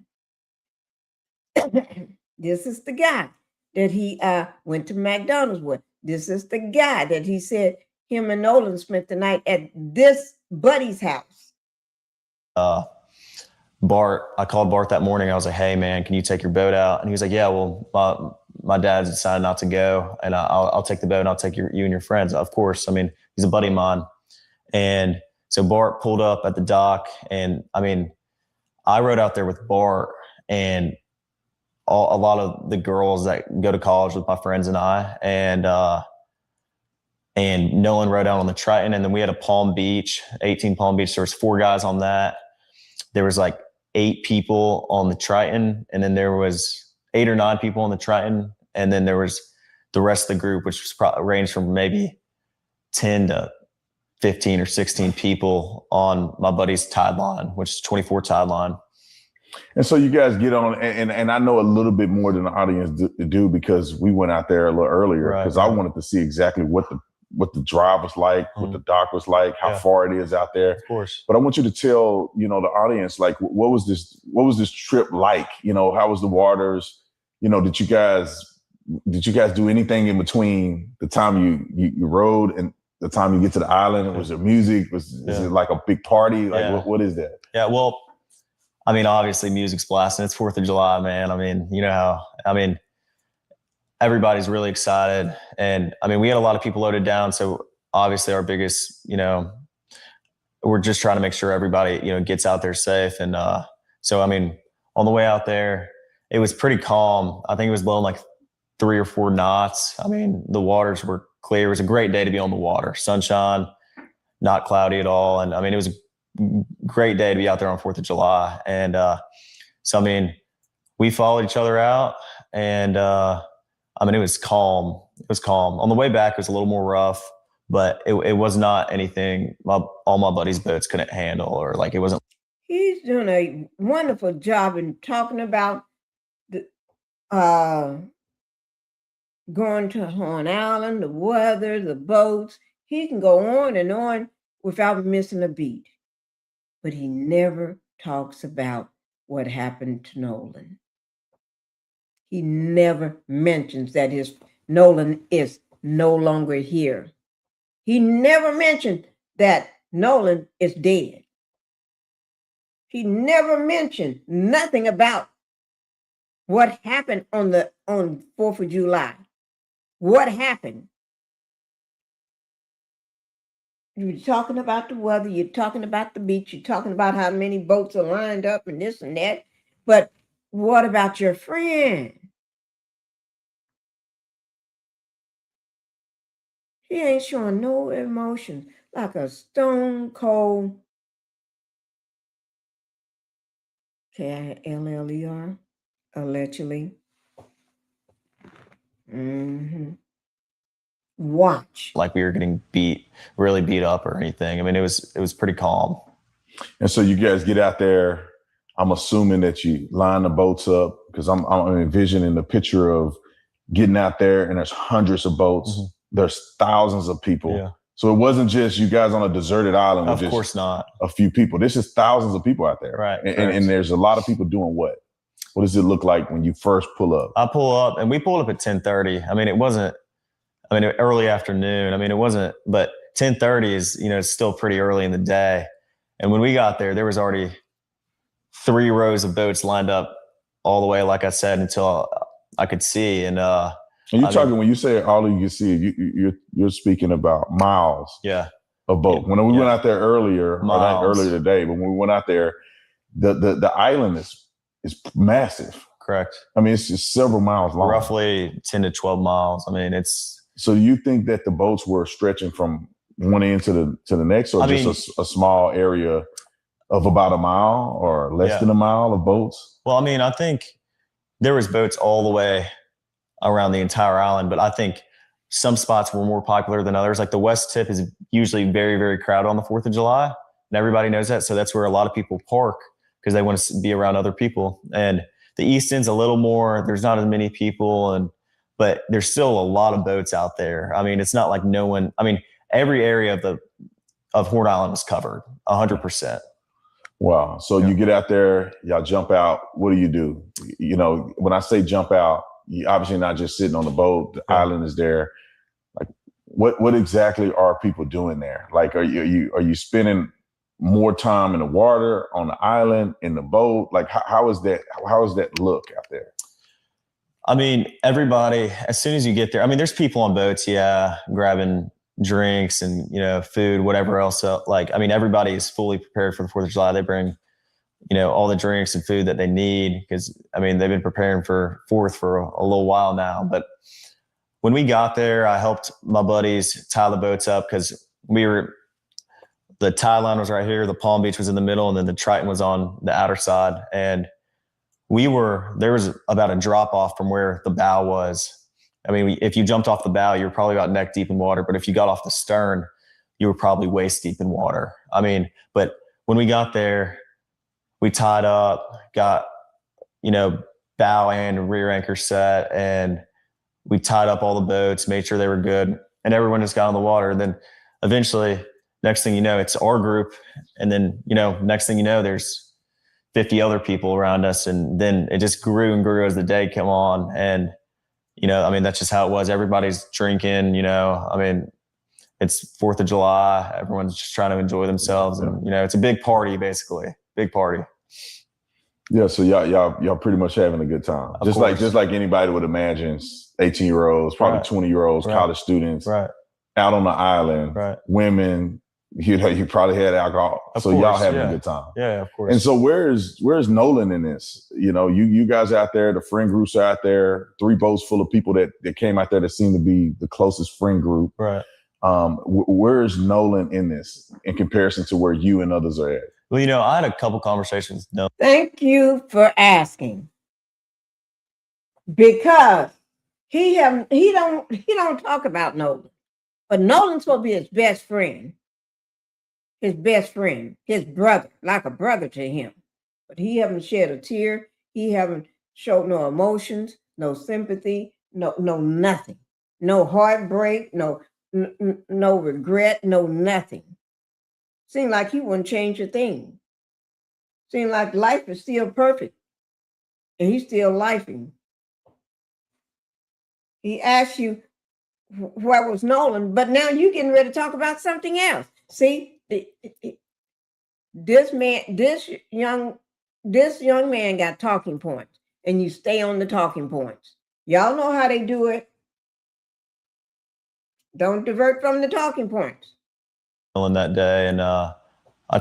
Speaker 1: This is the guy that he went to McDonald's with. This is the guy that he said him and Nolan spent the night at this Buddy's house.
Speaker 6: Bart, I called Bart that morning. I was like, hey, man, can you take your boat out? And he was like, yeah, well, my dad's decided not to go, and I'll take the boat, and I'll take you and your friends. Of course. I mean, he's a buddy of mine. And so Bart pulled up at the dock, and I mean, I rode out there with Bart and a lot of the girls that go to college with my friends and I, and Nolan rode out on the Triton, and then we had a Palm Beach, 18 Palm Beach. There was 4 guys on that. There was like 8 people on the Triton, and then there was 8 or 9 people on the Triton, and then there was the rest of the group, which was ranged from maybe 10 to 15 or 16 people on my buddy's tide line, which is 24 tide line.
Speaker 5: And so you guys get on, and I know a little bit more than the audience do, because we went out there a little earlier, because I wanted to see exactly what what the drive was like, what the dock was like, how far it is out there.
Speaker 6: Of course.
Speaker 5: But I want you to tell, the audience, like, what was this trip like? How was the waters? Did you guys do anything in between the time you rode and the time you get to the island? Was there music? Is it like a big party? Like, what is that?
Speaker 6: Yeah, well, I mean, obviously music's blasting. It's 4th of July, man. I mean, everybody's really excited. And I mean, we had a lot of people loaded down. So obviously our biggest, we're just trying to make sure everybody, gets out there safe. And so, I mean, on the way out there, it was pretty calm. I think it was blowing like 3 or 4 knots. I mean, the waters were clear. It was a great day to be on the water. Sunshine, not cloudy at all. And I mean, it was a great day to be out there on 4th of July. And so, I mean, we followed each other out and I mean, it was calm. It was calm. On the way back, it was a little more rough, but it was not anything all my buddies' boats couldn't handle, or like it wasn't.
Speaker 1: He's doing a wonderful job in talking about the going to Horn Island, the weather, the boats. He can go on and on without missing a beat. But he never talks about what happened to Nolan. He never mentions that Nolan is no longer here. He never mentioned that Nolan is dead. He never mentioned nothing about what happened on 4th of July. What happened? You're talking about the weather, you're talking about the beach, you're talking about how many boats are lined up and this and that. But what about your friend? He ain't showing no emotion, like a stone cold K-I-L-L-E-R, allegedly. Watch.
Speaker 6: Like we were getting really beat up or anything. I mean, it was pretty calm.
Speaker 5: And so you guys get out there. I'm assuming that you line the boats up, because I'm envisioning the picture of getting out there and there's hundreds of boats. Mm-hmm. There's thousands of people. Yeah. So it wasn't just you guys on a deserted island.
Speaker 6: Of course not.
Speaker 5: A few people. This is thousands of people out there.
Speaker 6: Right.
Speaker 5: And there's a lot of people doing what? What does it look like when you first pull up?
Speaker 6: I pull up, and we pulled up at 10:30. I mean, it wasn't, early afternoon. I mean, it wasn't, but 10:30 is, it's still pretty early in the day. And when we got there was already 3 rows of boats lined up all the way, like I said, until I could see. And
Speaker 5: you're talking, when you say all you can see, you're speaking about miles of boat. When we went out there earlier, not earlier today, but when we went out there, the island is massive.
Speaker 6: Correct. I
Speaker 5: mean, it's just several miles long.
Speaker 6: Roughly 10 to 12 miles. I mean, it's.
Speaker 5: So do you think that the boats were stretching from one end to the next, or just a small area of about a mile or less than a mile of boats?
Speaker 6: Well, I mean, I think there was boats all the way around the entire island, but I think some spots were more popular than others. Like the West Tip is usually very, very crowded on the 4th of July, and everybody knows that. So that's where a lot of people park because they want to be around other people. And the East End's a little more, there's not as many people, but there's still a lot of boats out there. I mean, it's not like every area of Horn Island was covered 100%.
Speaker 5: Wow. So you get out there, y'all jump out. What do? When I say jump out, you're obviously not just sitting on the boat. The island is there. Like, what exactly are people doing there? Like, are you spending more time in the water, on the island, in the boat? Like, how is that look out there?
Speaker 6: I mean, everybody, as soon as you get there, there's people on boats, grabbing drinks and, food, whatever else. Everybody is fully prepared for the 4th of July. They bring, all the drinks and food that they need because, they've been preparing for 4th for a little while now. But when we got there, I helped my buddies tie the boats up because the tie line was right here, the Palm Beach was in the middle, and then the Triton was on the outer side. And there was about a drop off from where the bow was. If you jumped off the bow, you were probably about neck deep in water. But if you got off the stern, you were probably waist deep in water. But when we got there, we tied up, got, bow and rear anchor set, and we tied up all the boats, made sure they were good. and everyone just got on the water. And then eventually, next thing you know, it's our group. And then, next thing you know, there's 50 other people around us. And then it just grew and grew as the day came on. And, that's just how it was. Everybody's drinking, it's 4th of July. Everyone's just trying to enjoy themselves. And, it's a big party, basically. Big party.
Speaker 5: Yeah, so y'all pretty much having a good time. Just like anybody would imagine, 18-year-olds, probably 20-year-olds, college students, out on the island, women. You probably had alcohol, y'all having a good time.
Speaker 6: Yeah, of course.
Speaker 5: And so where's Nolan in this? You guys out there, the friend groups are out there, 3 boats full of people that came out there that seem to be the closest friend group.
Speaker 6: Right.
Speaker 5: Where's Nolan in this in comparison to where you and others are at?
Speaker 6: Well, I had a couple conversations. No.
Speaker 1: Thank you for asking. Because he don't talk about Nolan. But Nolan's supposed to be his best friend. His best friend, his brother, like a brother to him. But he haven't shed a tear. He haven't showed no emotions, no sympathy, no nothing. No heartbreak, no regret, no nothing. Seemed like he wouldn't change a thing. Seemed like life is still perfect. And he's still lifing. He asked you, where was Nolan? But now you're getting ready to talk about something else. See, this young man got talking points, and you stay on the talking points. Y'all know how they do it. Don't divert from the talking points.
Speaker 6: That day, and I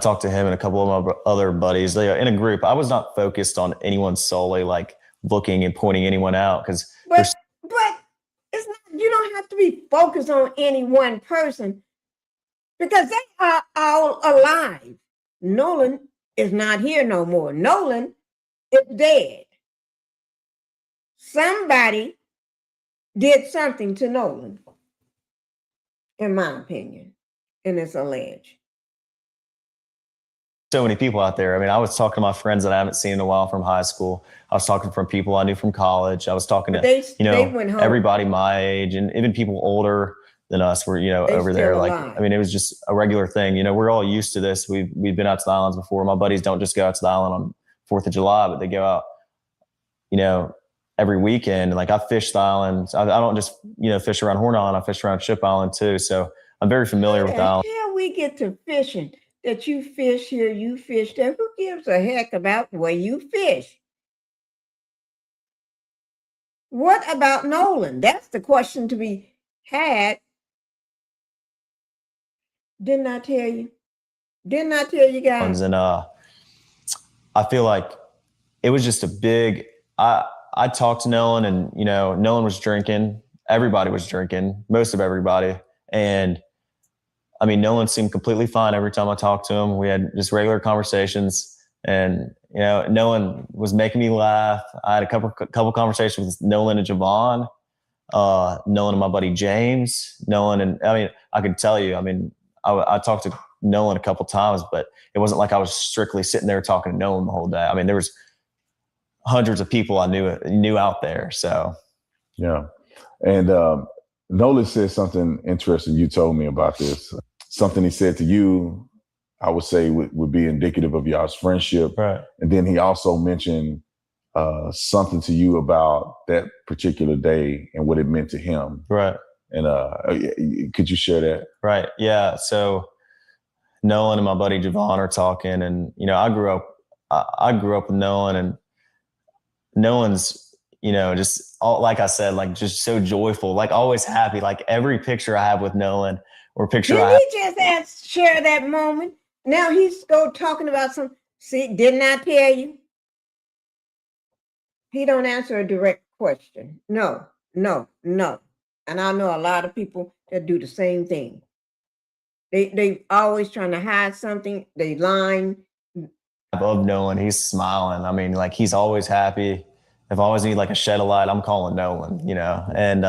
Speaker 6: talked to him and a couple of my other buddies. They are in a group. I was not focused on anyone solely, like looking and pointing anyone out, because
Speaker 1: but it's not. You don't have to be focused on any one person, because they are all alive. Nolan is not here no more. Nolan is dead. Somebody did something to Nolan, in my opinion, and it's alleged.
Speaker 6: So many people out there. I was talking to my friends that I haven't seen in a while from high school. I was talking from people I knew from college. I was talking to
Speaker 1: they went home.
Speaker 6: Everybody my age, and even people older than us were, over there.
Speaker 1: Alive.
Speaker 6: It was just a regular thing. We're all used to this. We've been out to the islands before. My buddies don't just go out to the island on 4th of July, but they go out, every weekend. Like, I fish the islands. I don't just, fish around Horn Island. I fish around Ship Island too. So I'm very familiar with the island.
Speaker 1: How we get to fishing? That you fish here, you fish there. Who gives a heck about where you fish? What about Nolan? That's the question to be had. Didn't I tell you? Didn't I tell you guys?
Speaker 6: And I feel like it was just a big. I talked to Nolan, and Nolan was drinking. Everybody was drinking. Most of everybody, and Nolan seemed completely fine every time I talked to him. We had just regular conversations, and Nolan was making me laugh. I had a couple conversations with Nolan and Javon, Nolan and my buddy James, Nolan, and I could tell you. I talked to Nolan a couple times, but it wasn't like I was strictly sitting there talking to Nolan the whole day. There was hundreds of people I knew out there. So
Speaker 5: yeah, and Nolan said something interesting. You told me about this. Something he said to you, I would say would be indicative of y'all's friendship.
Speaker 6: Right.
Speaker 5: And then he also mentioned something to you about that particular day and what it meant to him.
Speaker 6: Right.
Speaker 5: And could you share that?
Speaker 6: Right. Yeah. So Nolan and my buddy Javon are talking, and I grew up with Nolan, and Nolan's just all, like I said, like just so joyful, like always happy. Like every picture I have with Nolan or picture
Speaker 1: just share that moment? Now he's talking about some. See, didn't I tell you? He don't answer a direct question. No. And I know a lot of people that do the same thing. They always trying to hide something. They lying.
Speaker 6: Above Nolan, he's smiling. Like he's always happy. If I always need like a shed of light, I'm calling Nolan, And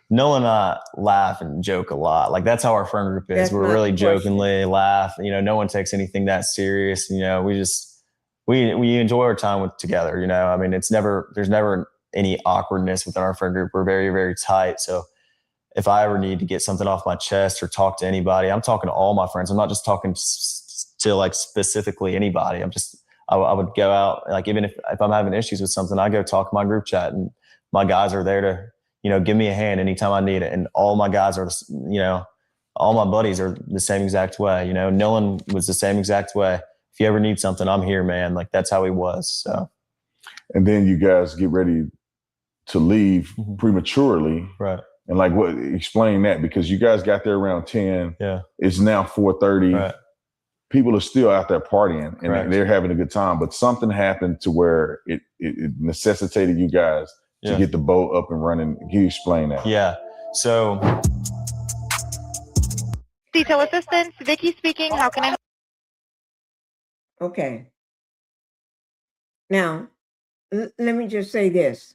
Speaker 6: Nolan and I laugh and joke a lot. Like that's how our friend group is. We're really jokingly laugh. No one takes anything that serious. We enjoy our time together. There's never any awkwardness within our friend group. We're very, very tight. So if I ever need to get something off my chest or talk to anybody, I'm talking to all my friends. I'm not just talking to like specifically anybody. I would go out, like even if I'm having issues with something, I go talk to my group chat, and my guys are there to, you know, give me a hand anytime I need it. And all my guys are, you know, all my buddies are the same exact way. You know, Nolan was the same exact way. If you ever need something, I'm here, man. Like that's how he was. So.
Speaker 5: And then you guys get ready to leave prematurely.
Speaker 6: Right.
Speaker 5: And like, what? Explain that, because you guys got there around 10.
Speaker 6: Yeah.
Speaker 5: It's now 4:30.
Speaker 6: Right.
Speaker 5: People are still out there partying and
Speaker 6: Correct.
Speaker 5: they're having a good time, but something happened to where it necessitated you guys to get the boat up and running. Can you explain that?
Speaker 6: Yeah. So.
Speaker 7: Detail assistance, Vicky speaking. How can I help?
Speaker 1: Okay. Now, let me just say this.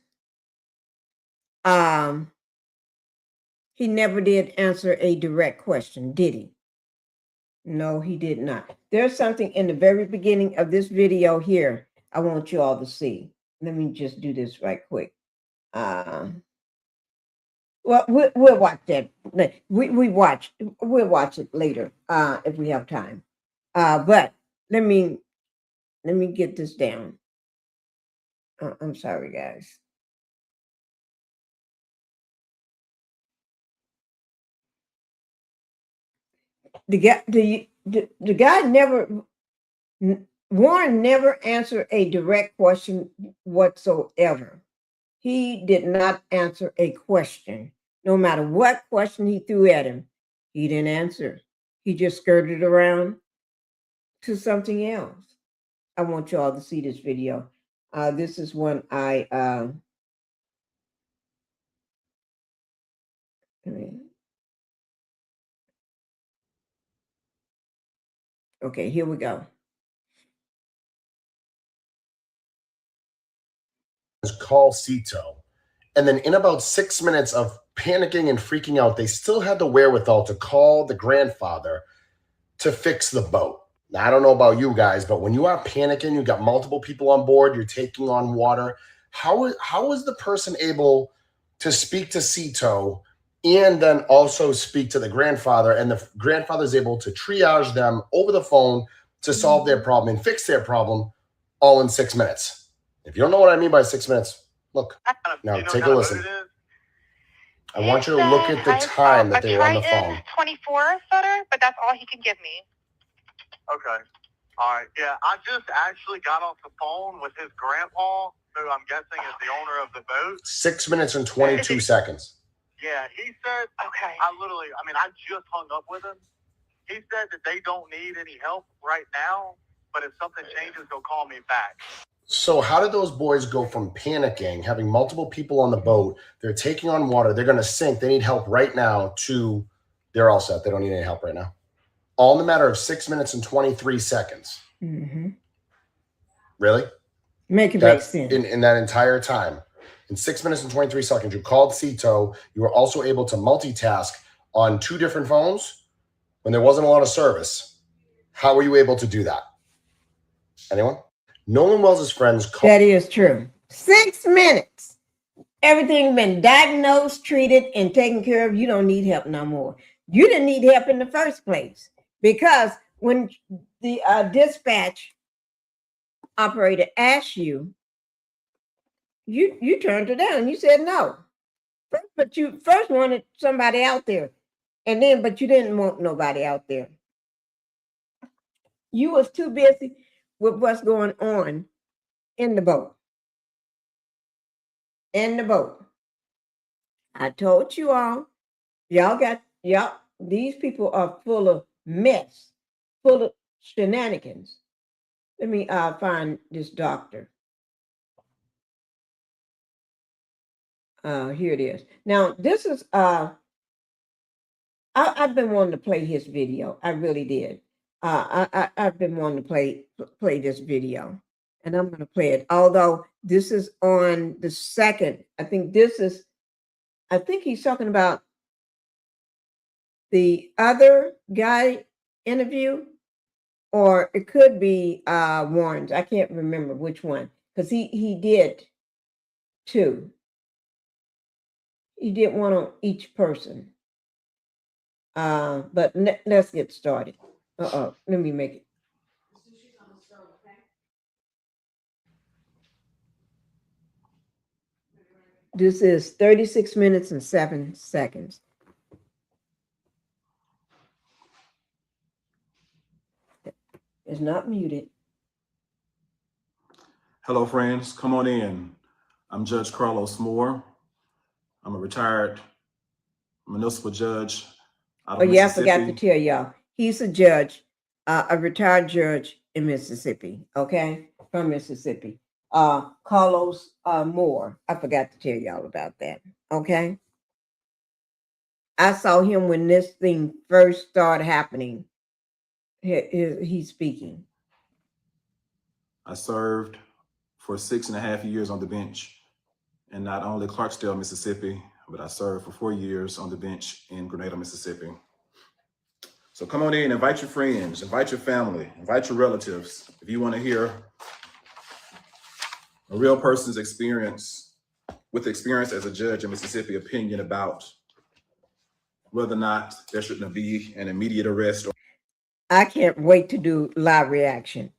Speaker 1: He never did answer a direct question, did he? No, he did not. There's something in the very beginning of this video here I want you all to see. Let me just do this right quick. Well, we'll watch that. We'll watch it later if we have time. But let me get this down. I'm sorry, guys. The guy never, Warren never answered a direct question whatsoever. He did not answer a question. No matter what question he threw at him, he didn't answer. He just skirted around to something else. I want you all to see this video. This is one okay, here we go.
Speaker 8: Call Cito. And then in about 6 minutes of panicking and freaking out, they still had the wherewithal to call the grandfather to fix the boat. Now, I don't know about you guys, but when you are panicking, you got multiple people on board, you're taking on water. How is the person able to speak to Cito and then also speak to the grandfather, and the grandfather is able to triage them over the phone to solve their problem and fix their problem all in 6 minutes? If you don't know what I mean by 6 minutes, look. Now take a listen. I want you to look at the time that they were on the phone.
Speaker 7: 24 footer, but that's all he can give me.
Speaker 9: Okay. All right. Yeah, I just actually got off the phone with his grandpa, who I'm guessing is the owner of the boat.
Speaker 8: 6 minutes and 22 seconds.
Speaker 9: Yeah, he said,
Speaker 7: Okay.
Speaker 9: I just hung up with him. He said that they don't need any help right now, but if something changes, they'll call me back.
Speaker 8: So how did those boys go from panicking, having multiple people on the boat, they're taking on water, they're going to sink, they need help right now, to they're all set, they don't need any help right now? All in the matter of 6 minutes and 23 seconds.
Speaker 1: Mm-hmm.
Speaker 8: Really?
Speaker 1: Make it make sense.
Speaker 8: In that entire time. In 6 minutes and 23 seconds, you called Cito. You were also able to multitask on 2 different phones when there wasn't a lot of service. How were you able to do that? Anyone? Nolan Wells' friends called.
Speaker 1: That is true. 6 minutes. Everything been diagnosed, treated, and taken care of. You don't need help no more. You didn't need help in the first place, because when the dispatch operator asked you, you turned her down. You said no. But you first wanted somebody out there, but you didn't want nobody out there. You was too busy with what's going on in the boat. In the boat. I told you all, these people are full of mess, full of shenanigans. Let me find this doctor. Here it is. Now, this is, I've been wanting to play his video. I really did. I've been wanting to play this video, and I'm going to play it. Although this is on the second, I think he's talking about the other guy interview, or it could be Warren's. I can't remember which one, because he did two. He did one on each person. But let's get started. Let me make it. This is 36 minutes and 7 seconds. It's not muted.
Speaker 10: Hello, friends. Come on in. I'm Judge Carlos Moore. I'm a retired municipal judge out of
Speaker 1: Oh, yeah, I
Speaker 10: Mississippi.
Speaker 1: forgot to tell y'all. He's a judge, a retired judge in Mississippi, okay? From Mississippi. Carlos Moore. I forgot to tell y'all about that, okay? I saw him when this thing first started happening. He's speaking.
Speaker 10: I served for 6.5 years on the bench in not only Clarksdale, Mississippi, but I served for 4 years on the bench in Grenada, Mississippi. So come on in, invite your friends, invite your family, invite your relatives. If you want to hear a real person's experience, with experience as a judge in Mississippi, opinion about whether or not there shouldn't be an immediate arrest.
Speaker 1: I can't wait to do live reaction.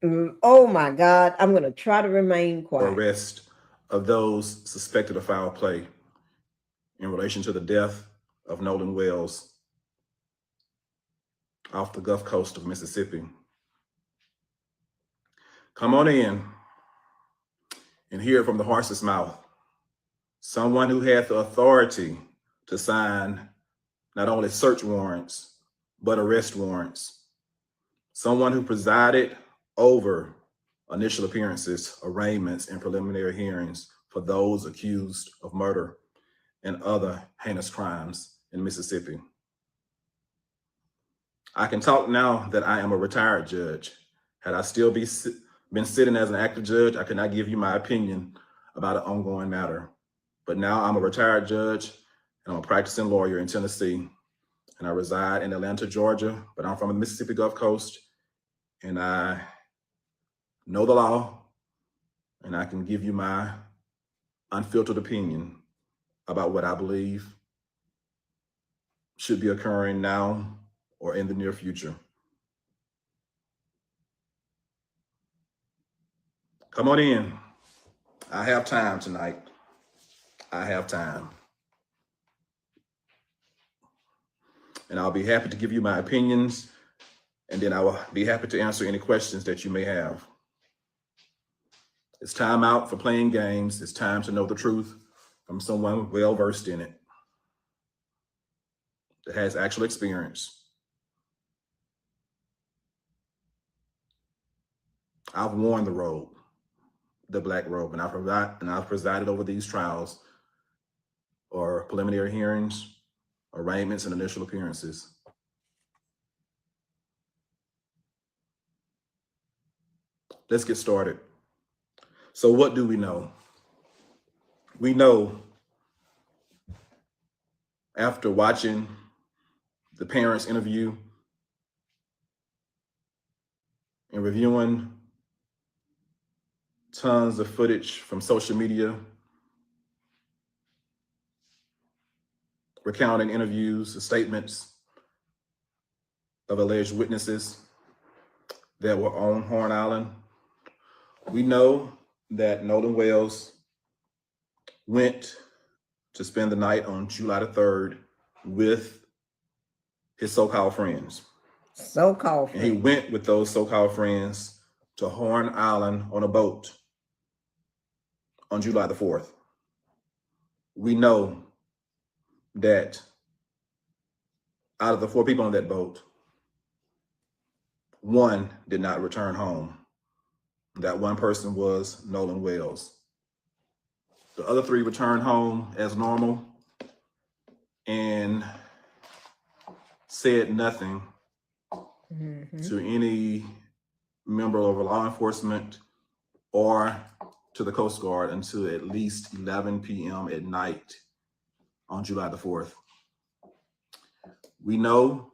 Speaker 1: Oh my God, I'm going to try to remain quiet.
Speaker 10: Or arrest of those suspected of foul play in relation to the death of Nolan Wells off the Gulf Coast of Mississippi. Come on in and hear it from the horse's mouth. Someone who had the authority to sign not only search warrants, but arrest warrants. Someone who presided over initial appearances, arraignments, and preliminary hearings for those accused of murder and other heinous crimes in Mississippi. I can talk now that I am a retired judge. Had I still been sitting as an active judge, I could not give you my opinion about an ongoing matter. But now I'm a retired judge and I'm a practicing lawyer in Tennessee. And I reside in Atlanta, Georgia, but I'm from the Mississippi Gulf Coast and I know the law and I can give you my unfiltered opinion about what I believe should be occurring now or in the near future. Come on in. I have time tonight. I have time. And I'll be happy to give you my opinions, and then I will be happy to answer any questions that you may have. It's time out for playing games. It's time to know the truth from someone well-versed in it that has actual experience. I've worn the robe, the black robe, and I've presided over these trials or preliminary hearings, arraignments, and initial appearances. Let's get started. So what do we know? We know after watching the parents' interview and reviewing tons of footage from social media, recounting interviews, statements of alleged witnesses that were on Horn Island, we know that Nolan Wells went to spend the night on July the 3rd with his so-called friends.
Speaker 1: So-called friends.
Speaker 10: And he went with those so-called friends to Horn Island on a boat on July the 4th. We know that out of the 4 people on that boat, 1 did not return home. That one person was Nolan Wells. The other 3 returned home as normal and said nothing to any member of law enforcement or to the Coast Guard until at least 11 p.m. at night on July the 4th. We know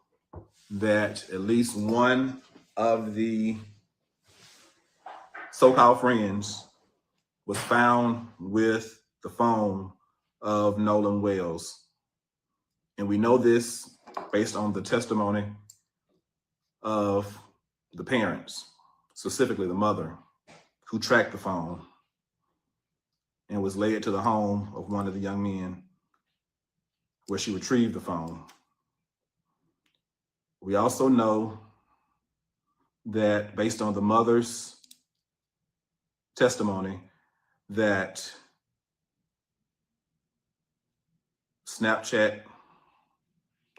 Speaker 10: that at least one of the so-called friends was found with the phone of Nolan Wells. And we know this based on the testimony of the parents, specifically the mother, who tracked the phone and was led to the home of one of the young men where she retrieved the phone. We also know that based on the mother's testimony that Snapchat,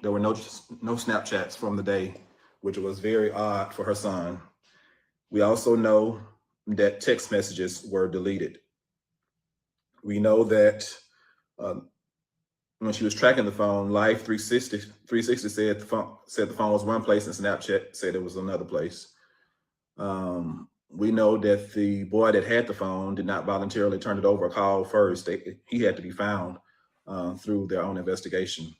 Speaker 10: there were no Snapchats from the day, which was very odd for her son. We also know that text messages were deleted. We know that when she was tracking the phone, Life 360 said the phone was one place and Snapchat said it was another place. We know that the boy that had the phone did not voluntarily turn it over or call first. He had to be found through their own investigation.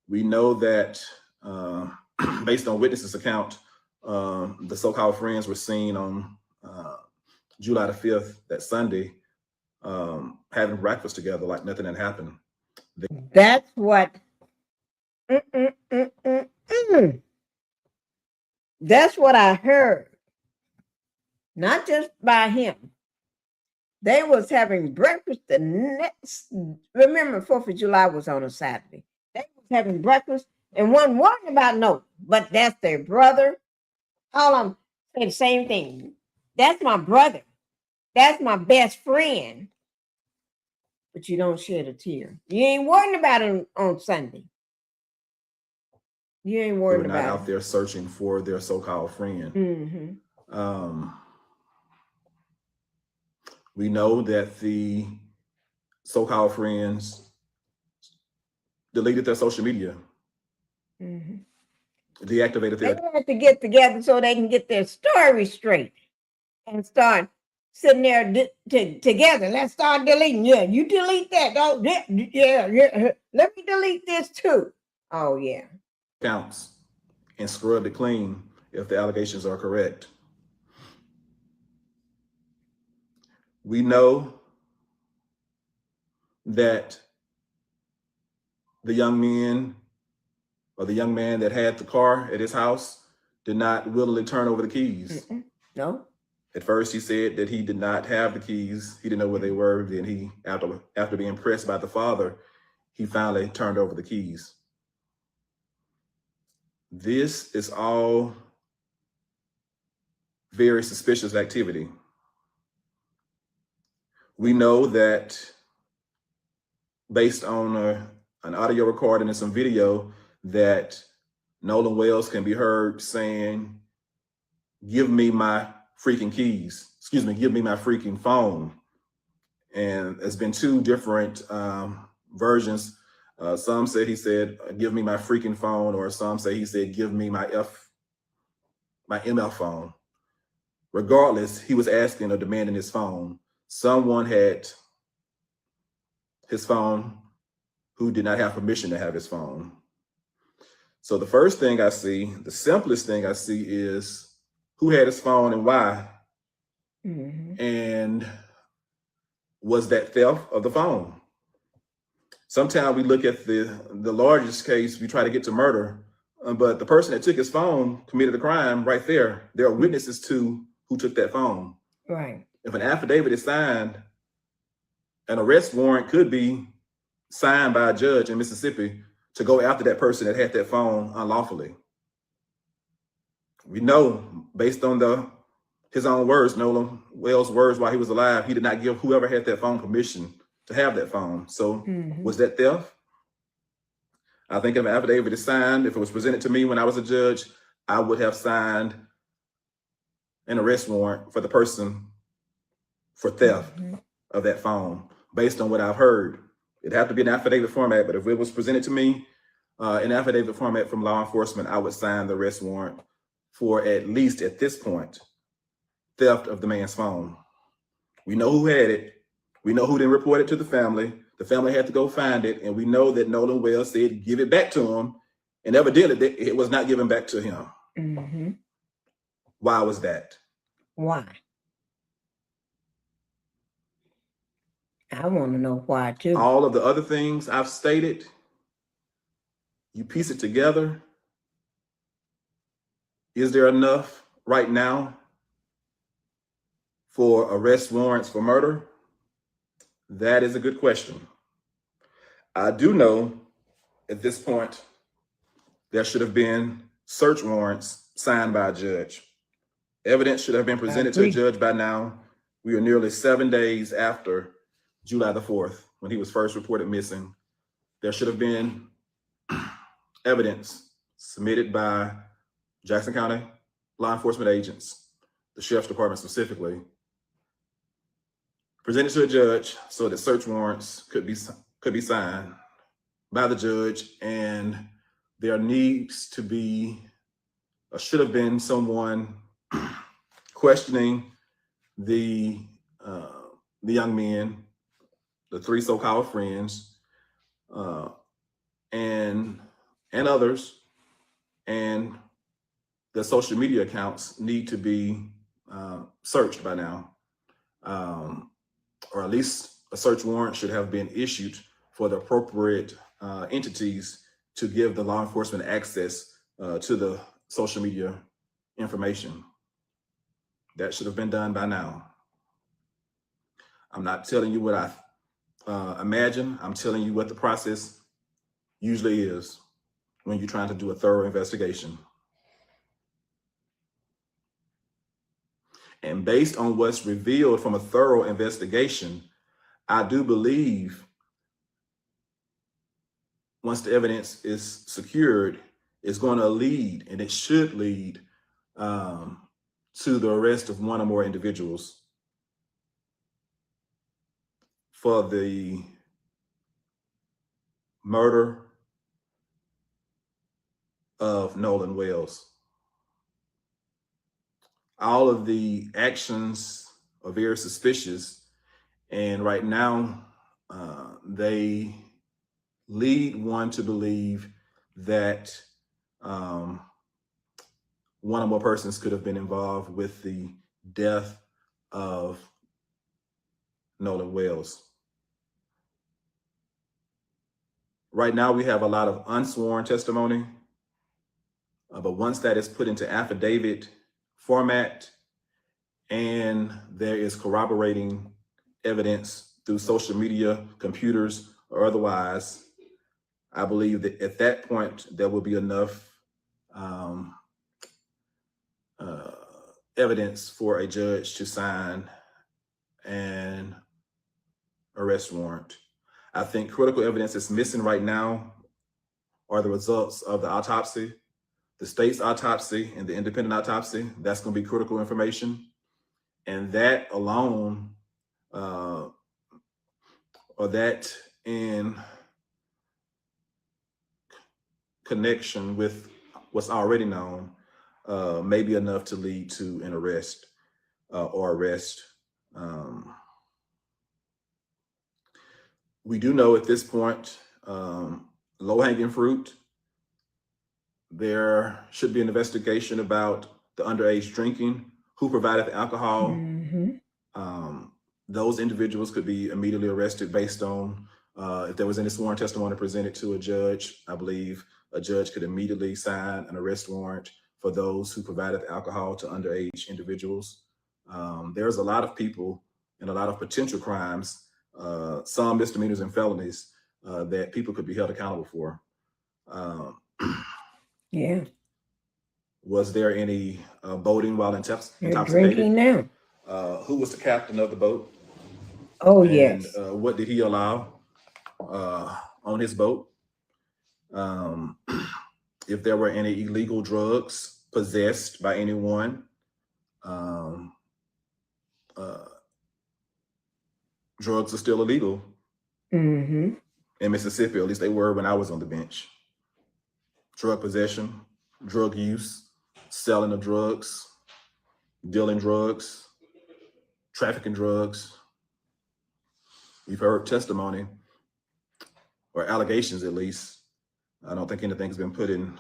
Speaker 10: We know that based on witnesses' account, the so-called friends were seen on July the 5th, that Sunday, having breakfast together like nothing had happened.
Speaker 1: That's what. That's what I heard. Not just by him. They was having breakfast the next. Remember, 4th of July was on a Saturday. They was having breakfast and wasn't worrying about no. But that's their brother. All of them say the same thing. That's my brother. That's my best friend. But you don't shed a tear. You ain't worrying about it on Sunday. You ain't worried
Speaker 10: They were
Speaker 1: about
Speaker 10: not
Speaker 1: it.
Speaker 10: out there searching for their so-called friend.
Speaker 1: Mm-hmm.
Speaker 10: We know that the so-called friends deleted their social media, deactivated
Speaker 1: They
Speaker 10: their.
Speaker 1: have to get together so they can get their story straight and start sitting there together. Let's start deleting. Yeah, you delete that. Oh, yeah. Let me delete this too. Oh, yeah.
Speaker 10: Accounts and scrub it clean if the allegations are correct. We know that the young men or the young man that had the car at his house did not willingly turn over the keys.
Speaker 1: No.
Speaker 10: At first, he said that he did not have the keys. He didn't know where they were. Then he, after being pressed by the father, he finally turned over the keys. This is all very suspicious activity. We know that based on an audio recording and some video that Nolan Wells can be heard saying, "Give me my freaking keys." Excuse me, "Give me my freaking phone." And there's been two different versions. Some said he said, "Give me my freaking phone," or some say he said, "Give me my ML phone." Regardless, he was asking or demanding his phone. Someone had his phone who did not have permission to have his phone. So the first thing I see, the simplest thing I see, is who had his phone and why. And was that theft of the phone? Sometimes we look at the largest case, we try to get to murder, but the person that took his phone committed a crime right there. There are witnesses to who took that phone.
Speaker 1: Right.
Speaker 10: If an affidavit is signed, an arrest warrant could be signed by a judge in Mississippi to go after that person that had that phone unlawfully. We know, based on his own words, Nolan Wells' words while he was alive, he did not give whoever had that phone permission to have that phone. So was that theft? I think if an affidavit is signed, if it was presented to me when I was a judge, I would have signed an arrest warrant for the person for theft of that phone, based on what I've heard. It'd have to be an affidavit format, but if it was presented to me in affidavit format from law enforcement, I would sign the arrest warrant for, at least at this point, theft of the man's phone. We know who had it. We know who didn't report it to the family. The family had to go find it. And we know that Nolan Wells said, give it back to him. And evidently it was not given back to him. Why was that?
Speaker 1: Why? I want to know why too.
Speaker 10: All of the other things I've stated, you piece it together. Is there enough right now for arrest warrants for murder? That is a good question. I do know at this point there should have been search warrants signed by a judge. Evidence should have been presented to a judge by now. We are nearly 7 days after July the 4th, when he was first reported missing. There should have been evidence submitted by Jackson County law enforcement agents, the sheriff's department specifically, presented to a judge so that search warrants could be signed by the judge, and there needs to be, or should have been, someone questioning the young men, the three so-called friends, and others, and the social media accounts need to be searched by now, or at least a search warrant should have been issued for the appropriate entities to give the law enforcement access to the social media information. That should have been done by now. I'm not telling you what I imagine. I'm telling you what the process usually is when you're trying to do a thorough investigation. And based on what's revealed from a thorough investigation, I do believe once the evidence is secured, it's going to lead, and it should lead, to the arrest of one or more individuals for the murder of Nolan Wells. All of the actions are very suspicious, and right now they lead one to believe that one or more persons could have been involved with the death of Nolan Wells. Right now we have a lot of unsworn testimony, but once that is put into affidavit format and there is corroborating evidence through social media, computers, or otherwise, I believe that at that point there will be enough evidence for a judge to sign an arrest warrant. I think critical evidence that's missing right now are the results of the autopsy, the state's autopsy and the independent autopsy. That's going to be critical information. And that alone, or that in connection with what's already known, may be enough to lead to an arrest or arrest. We do know at this point, low-hanging fruit, there should be an investigation about the underage drinking, who provided the alcohol. Those individuals could be immediately arrested based on if there was any sworn testimony presented to a judge. I believe a judge could immediately sign an arrest warrant for those who provided the alcohol to underage individuals. There's a lot of people and a lot of potential crimes, some misdemeanors and felonies, that people could be held accountable for.
Speaker 1: Yeah.
Speaker 10: Was there any boating while
Speaker 1: They're
Speaker 10: intoxicated?
Speaker 1: drinking now.
Speaker 10: Who was the captain of the boat?
Speaker 1: Oh,
Speaker 10: And,
Speaker 1: yes.
Speaker 10: what did he allow on his boat? If there were any illegal drugs possessed by anyone, drugs are still illegal in Mississippi. At least they were when I was on the bench. Drug possession, drug use, selling of drugs, dealing drugs, trafficking drugs. We've heard testimony, or allegations at least. I don't think anything's been put in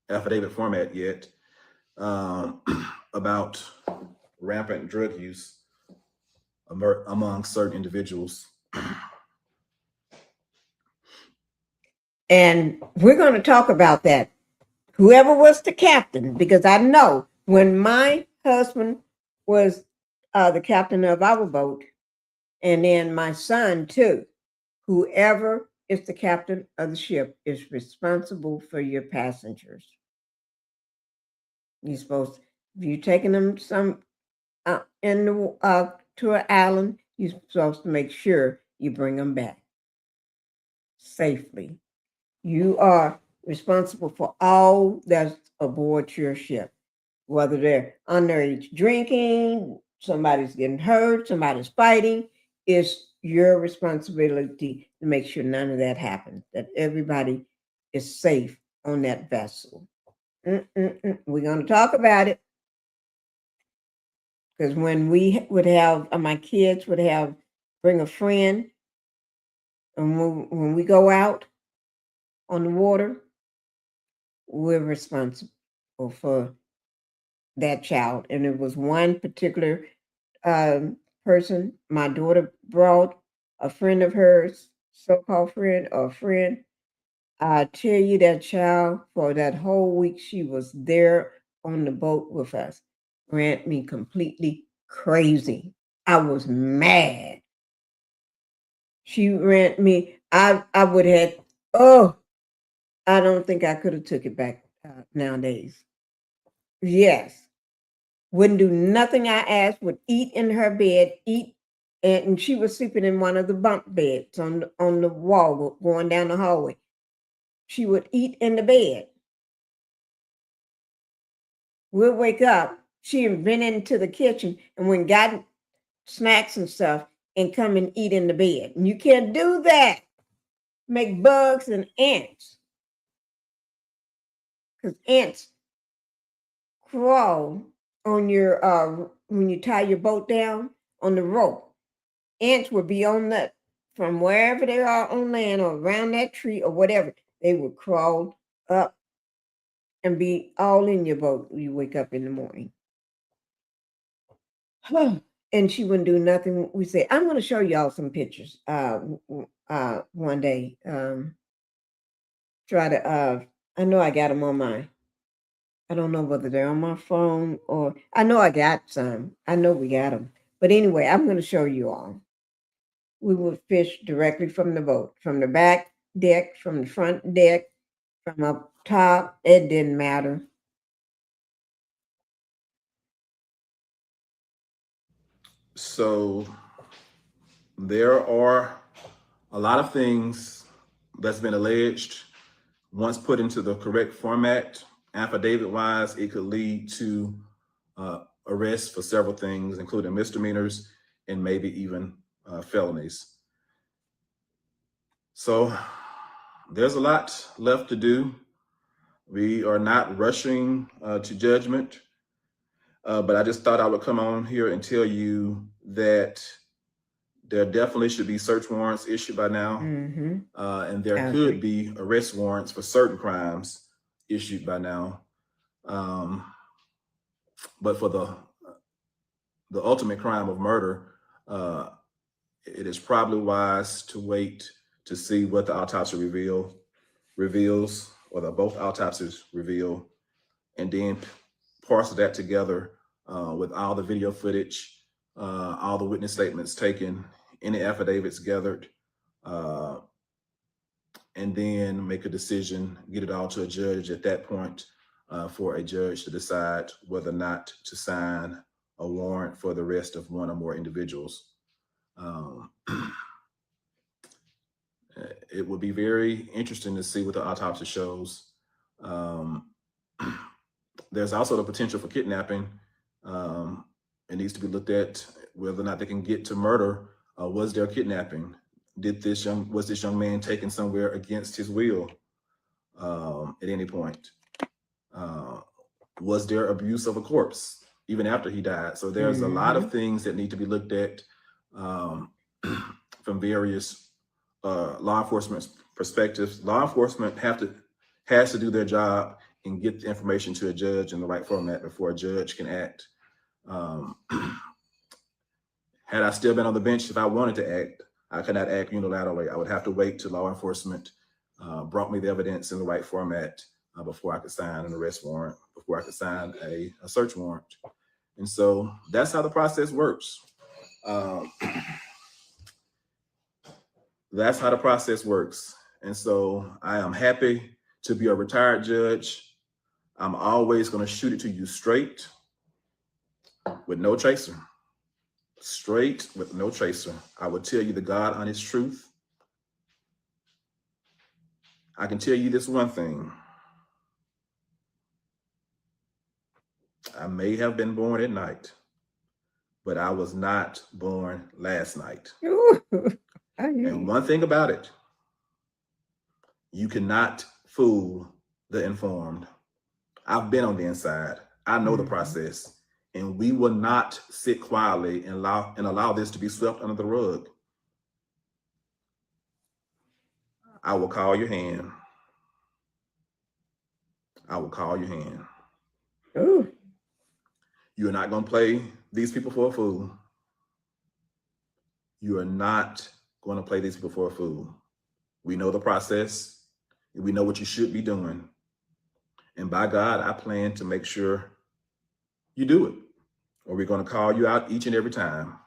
Speaker 10: affidavit format yet, about rampant drug use among certain individuals.
Speaker 1: And we're going to talk about that. Whoever was the captain, because I know when my husband was the captain of our boat, and then my son too, whoever is the captain of the ship is responsible for your passengers. You're supposed to, if you're taking them some in the to an island, you're supposed to make sure you bring them back safely. You are responsible for all that's aboard your ship, whether they're underage drinking, somebody's getting hurt, somebody's fighting. It's your responsibility to make sure none of that happens, that everybody is safe on that vessel. We're going to talk about it. Because when we would have, my kids would have, bring a friend, and when we go out on the water, we're responsible for that child. And it was one particular person, my daughter brought a friend of hers, so-called friend or friend. I tell you, that child, for that whole week she was there on the boat with us, ran me completely crazy. I was mad. She ran me. I would have, I don't think I could have took it back nowadays. Yes. Wouldn't do nothing I asked, would eat in her bed, and she was sleeping in one of the bunk beds on the wall going down the hallway. She would eat in the bed. We'll wake up. She had been into the kitchen and went got snacks and stuff and come and eat in the bed. And you can't do that. Make bugs and ants. Because ants crawl on your when you tie your boat down on the rope. Ants would be on that from wherever they are on land or around that tree or whatever. They would crawl up and be all in your boat when you wake up in the morning. And she wouldn't do nothing. We say, I'm going to show y'all some pictures one day. Try to, I know I got them on I don't know whether they're on my phone or, I know I got some. I know we got them. But anyway, I'm going to show you all. We would fish directly from the boat, from the back deck, from the front deck, from up top. It didn't matter.
Speaker 10: So there are a lot of things that's been alleged. Once put into the correct format, affidavit-wise, it could lead to arrest for several things, including misdemeanors and maybe even felonies. So there's a lot left to do. We are not rushing to judgment, but I just thought I would come on here and tell you that there definitely should be search warrants issued by now, and there could be arrest warrants for certain crimes issued by now. But for the ultimate crime of murder, it is probably wise to wait to see what the autopsy reveals, or both autopsies reveal, and then parse that together with all the video footage, all the witness statements taken, any affidavits gathered, and then make a decision, get it all to a judge at that point, for a judge to decide whether or not to sign a warrant for the arrest of one or more individuals. It would be very interesting to see what the autopsy shows. There's also the potential for kidnapping. It needs to be looked at whether or not they can get to murder. Was there kidnapping? Was this young man taken somewhere against his will at any point? Was there abuse of a corpse even after he died? So there's a lot of things that need to be looked at from various law enforcement perspectives. Law enforcement has to do their job and get the information to a judge in the right format before a judge can act. Had I still been on the bench, if I wanted to act, I could not act unilaterally. I would have to wait till law enforcement brought me the evidence in the right format before I could sign an arrest warrant, before I could sign a search warrant. And so that's how the process works. That's how the process works. And so I am happy to be a retired judge. I'm always going to shoot it to you straight with no chaser. Straight with no chaser. I will tell you the God honest truth. I can tell you this one thing. I may have been born at night, but I was not born last night. And one thing about it, you cannot fool the informed. I've been on the inside. I know the process. And we will not sit quietly and allow this to be swept under the rug. I will call your hand. I will call your hand.
Speaker 1: Ooh.
Speaker 10: You are not going to play these people for a fool. You are not going to play these people for a fool. We know the process. We know what you should be doing. And by God, I plan to make sure you do it. Or we're going to call you out each and every time.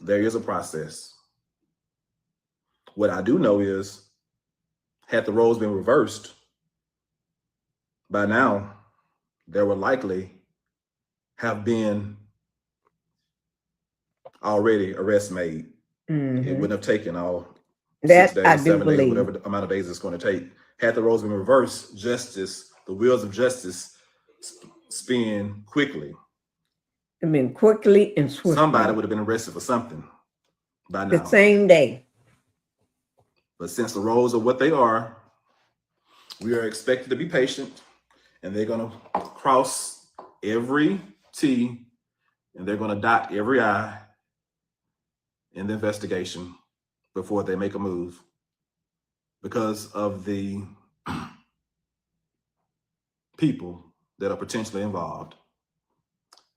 Speaker 10: There is a process. What I do know is, had the roles been reversed, by now, there would likely have been already arrests made. It wouldn't have taken all 6 days,
Speaker 1: I do
Speaker 10: 7 days,
Speaker 1: believe.
Speaker 10: whatever amount of days it's going to take. Had the roles been reversed, justice, the wheels of justice spin quickly.
Speaker 1: I mean, quickly and swiftly.
Speaker 10: Somebody would have been arrested for something by now.
Speaker 1: The same day.
Speaker 10: But since the roles are what they are, we are expected to be patient, and they're going to cross every T and they're going to dot every I in the investigation before they make a move because of the people that are potentially involved.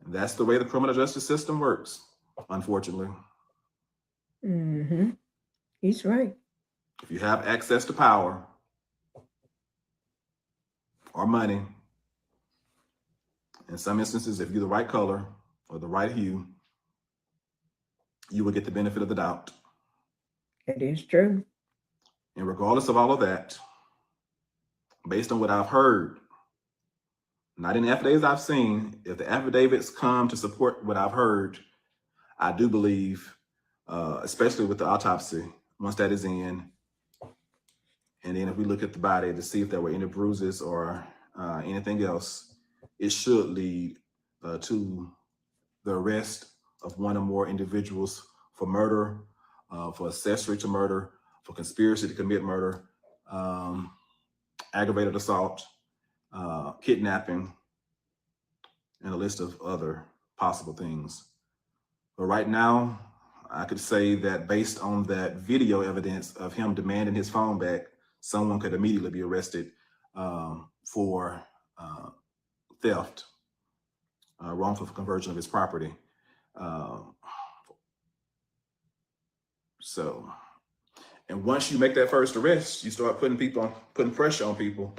Speaker 10: And that's the way the criminal justice system works, unfortunately.
Speaker 1: He's right.
Speaker 10: If you have access to power or money, in some instances, if you're the right color or the right hue, you will get the benefit of the doubt.
Speaker 1: It is true.
Speaker 10: And regardless of all of that, based on what I've heard, not in the affidavits I've seen, if the affidavits come to support what I've heard, I do believe, especially with the autopsy, once that is in, and then if we look at the body to see if there were any bruises or anything else, it should lead to the arrest of one or more individuals for murder, for accessory to murder, for conspiracy to commit murder, aggravated assault, kidnapping, and a list of other possible things. But right now, I could say that based on that video evidence of him demanding his phone back, someone could immediately be arrested for theft, wrongful conversion of his property. And once you make that first arrest, you start putting pressure on people.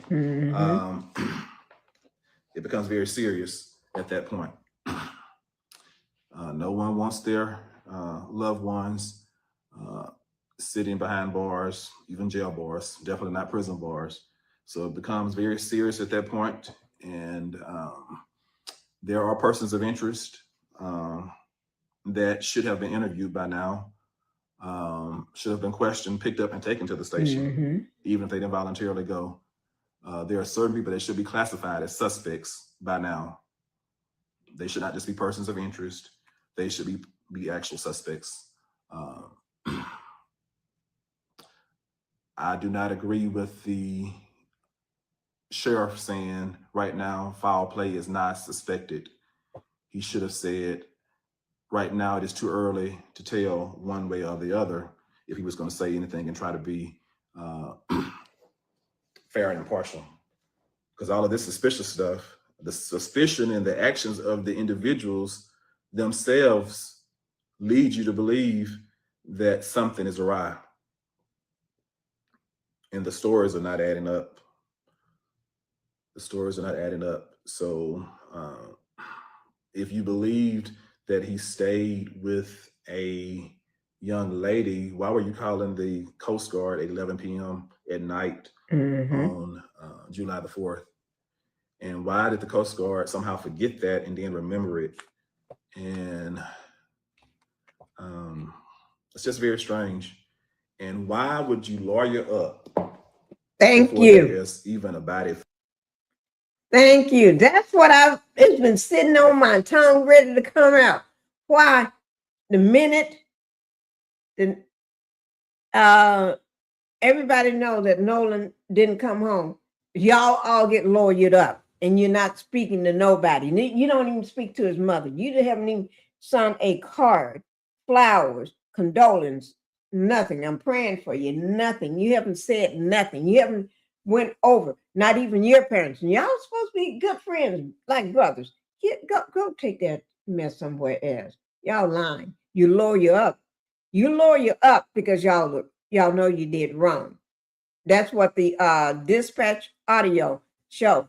Speaker 10: It becomes very serious at that point. No one wants their loved ones sitting behind bars, even jail bars, definitely not prison bars. So it becomes very serious at that point. And there are persons of interest that should have been interviewed by now, should have been questioned, picked up, and taken to the station, even if they didn't voluntarily go. There are certain people that should be classified as suspects by now. They should not just be persons of interest. They should be actual suspects. I do not agree with the sheriff saying right now foul play is not suspected. He should have said right now it is too early to tell one way or the other if he was going to say anything and try to be fair and impartial. Because all of this suspicious stuff, the suspicion and the actions of the individuals themselves lead you to believe that something is awry. And the stories are not adding up. The stories are not adding up. So if you believed that he stayed with a young lady, why were you calling the Coast Guard at 11 p.m. at night on July the 4th? And why did the Coast Guard somehow forget that and then remember it? And it's just very strange. And why would you lawyer up?
Speaker 1: Thank
Speaker 10: before
Speaker 1: you.
Speaker 10: there's even a body?
Speaker 1: Thank you. That's what it's been sitting on my tongue, ready to come out. Why? The minute everybody know that Nolan didn't come home, y'all all get lawyered up and you're not speaking to nobody. You don't even speak to his mother. You haven't even sent a card, flowers, condolence, nothing. I'm praying for you, nothing. You haven't said nothing. You haven't went over, not even your parents. And y'all supposed to be good friends, like brothers. Go take that mess somewhere else. Y'all lying. You lawyer up. You lawyer up because y'all know you did wrong. That's what the dispatch audio show.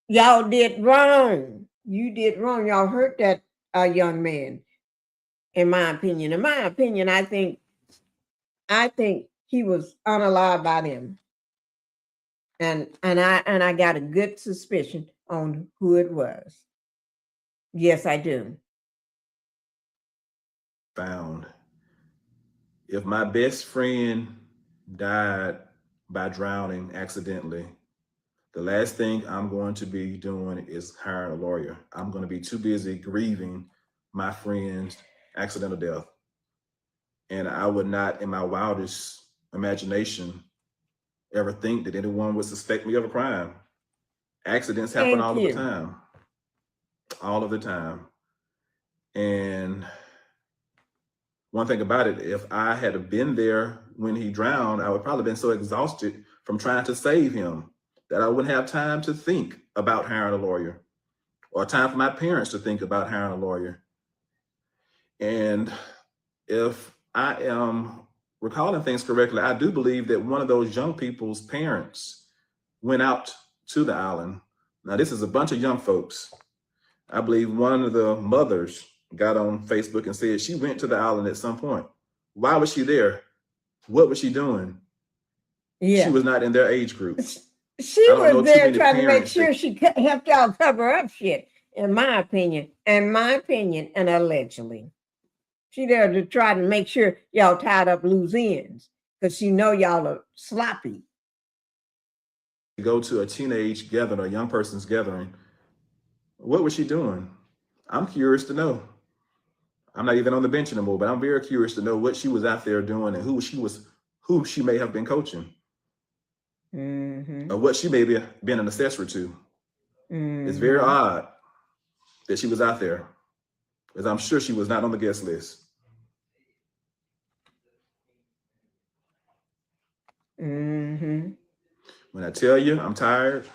Speaker 1: Y'all did wrong. You did wrong. Y'all hurt that young man. In my opinion, I think he was unalive by them. And I got a good suspicion on who it was. Yes, I do.
Speaker 10: Found. If my best friend died by drowning accidentally, the last thing I'm going to be doing is hiring a lawyer. I'm going to be too busy grieving my friend's accidental death. And I would not, in my wildest imagination, ever think that anyone would suspect me of a crime. Accidents happen all of the time. All of the time. And one thing about it, if I had been there when he drowned, I would probably been so exhausted from trying to save him that I wouldn't have time to think about hiring a lawyer, or time for my parents to think about hiring a lawyer. And if I am recalling things correctly, I do believe that one of those young people's parents went out to the island. Now, this is a bunch of young folks. I believe one of the mothers got on Facebook and said she went to the island at some point. Why was she there? What was she doing?
Speaker 1: Yeah.
Speaker 10: She was not in their age group.
Speaker 1: She was there trying to make sure she helped y'all cover up shit, in my opinion, and allegedly. She there to try to make sure y'all tied up loose ends because she know y'all are sloppy.
Speaker 10: Go to a teenage gathering, a young person's gathering. What was she doing? I'm curious to know. I'm not even on the bench anymore, but I'm very curious to know what she was out there doing and who she may have been coaching. Or what she may have been an accessory to. It's very odd that she was out there, because I'm sure she was not on the guest list. When I tell you I'm tired,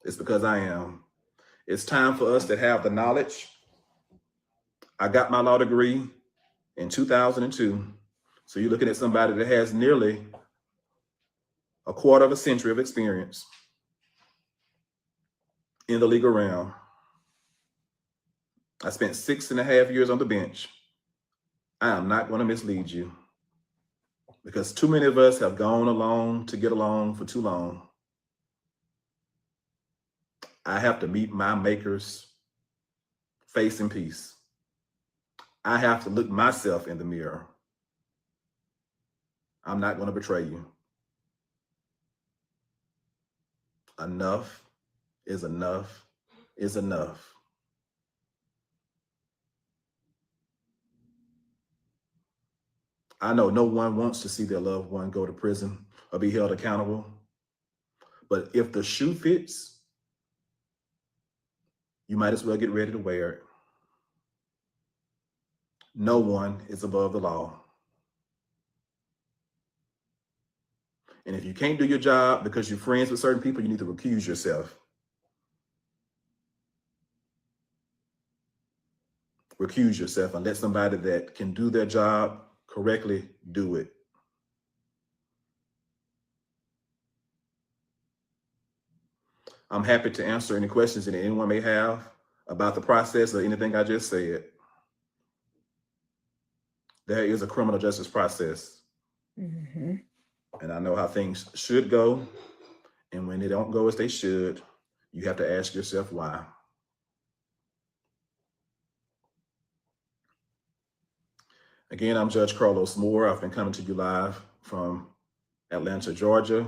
Speaker 10: it's because I am. It's time for us to have the knowledge. I got my law degree in 2002. So you're looking at somebody that has nearly a quarter of a century of experience in the legal realm. I spent 6.5 years on the bench. I am not going to mislead you, because too many of us have gone along to get along for too long. I have to meet my maker's face in peace. I have to look myself in the mirror. I'm not going to betray you. Enough is enough is enough. I know no one wants to see their loved one go to prison or be held accountable. But if the shoe fits, you might as well get ready to wear it. No one is above the law. And if you can't do your job because you're friends with certain people, you need to recuse yourself. Recuse yourself and let somebody that can do their job correctly do it. I'm happy to answer any questions that anyone may have about the process or anything I just said. There is a criminal justice process.
Speaker 1: Mm-hmm.
Speaker 10: And I know how things should go. And when they don't go as they should, you have to ask yourself why. Again, I'm Judge Carlos Moore. I've been coming to you live from Atlanta, Georgia.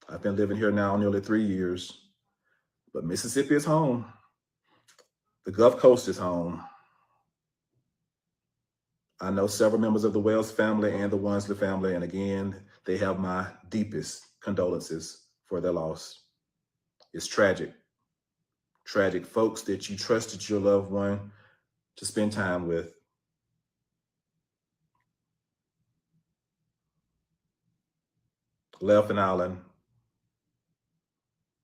Speaker 10: I've been living here now nearly 3 years, but Mississippi is home. The Gulf Coast is home. I know several members of the Wells family and the Wansley family, and again, they have my deepest condolences for their loss. It's tragic. Tragic folks that you trusted your loved one to spend time with. Left an island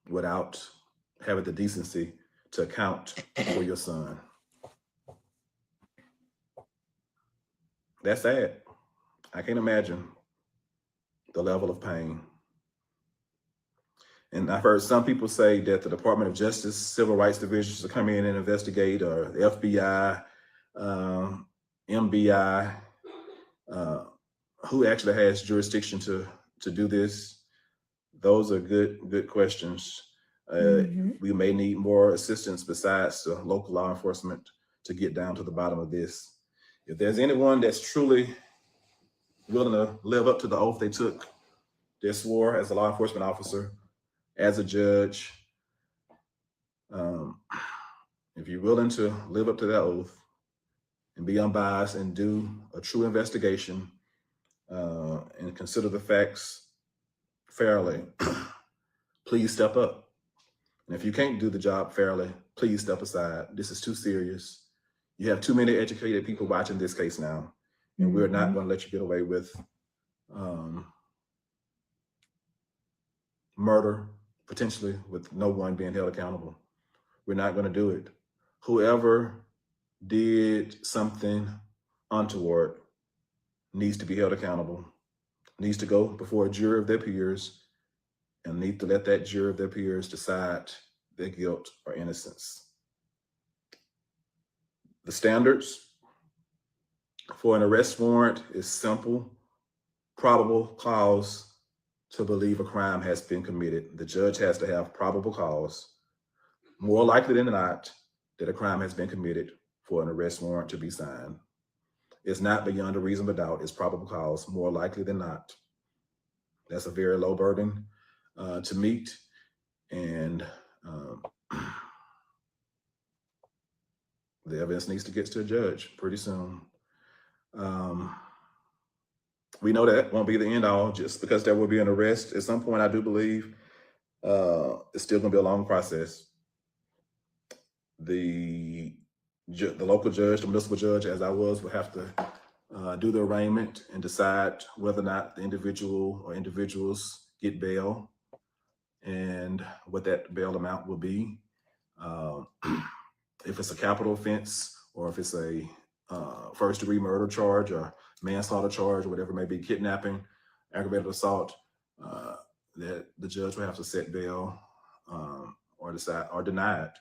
Speaker 10: without having the decency to account for your son. That's sad. I can't imagine the level of pain. And I've heard some people say that the Department of Justice, Civil Rights Division should come in and investigate, or the FBI, MBI, who actually has jurisdiction to do this. Those are good questions. We may need more assistance besides the local law enforcement to get down to the bottom of this. If there's anyone that's truly willing to live up to the oath they took, they swore as a law enforcement officer, as a judge, if you're willing to live up to that oath and be unbiased and do a true investigation and consider the facts fairly, please step up. And if you can't do the job fairly, please step aside. This is too serious. You have too many educated people watching this case now, and we're not going to let you get away with murder, potentially with no one being held accountable. We're not going to do it. Whoever did something untoward needs to be held accountable, needs to go before a jury of their peers, and need to let that jury of their peers decide their guilt or innocence. The standards for an arrest warrant is simple, probable cause to believe a crime has been committed. The judge has to have probable cause, more likely than not, that a crime has been committed for an arrest warrant to be signed. It's not beyond a reasonable doubt, it's probable cause, more likely than not. That's a very low burden to meet, and the evidence needs to get to a judge pretty soon. We know that won't be the end all, just because there will be an arrest at some point. I do believe it's still going to be a long process. The local judge, the municipal judge, as I was, will have to do the arraignment and decide whether or not the individual or individuals get bail and what that bail amount will be. If it's a capital offense, or if it's a first-degree murder charge or manslaughter charge, or whatever it may be, kidnapping, aggravated assault, that the judge will have to set bail or decide or deny it.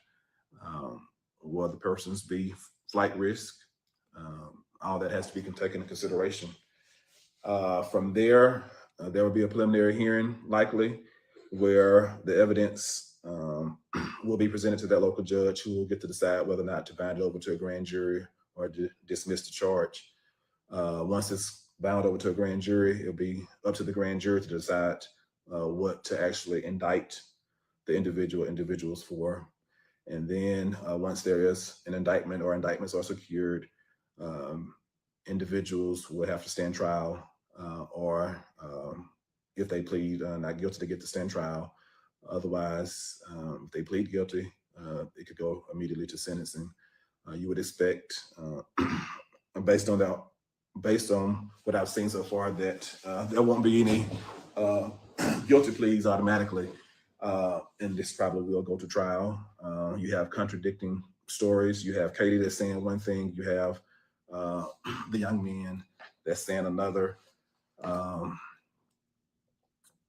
Speaker 10: Will the persons be flight risk? All that has to be taken into consideration. From there, there will be a preliminary hearing, likely, where the evidence will be presented to that local judge, who will get to decide whether or not to bind it over to a grand jury or dismiss the charge. Once it's bound over to a grand jury, it'll be up to the grand jury to decide what to actually indict the individuals for. And then once there is an indictment or indictments are secured, individuals will have to stand trial, or if they plead not guilty, they get to stand trial. Otherwise, if they plead guilty, it could go immediately to sentencing. You would expect, based on what I've seen so far, that there won't be any guilty pleas automatically, and this probably will go to trial. You have contradicting stories. You have Katie that's saying one thing. You have the young man that's saying another.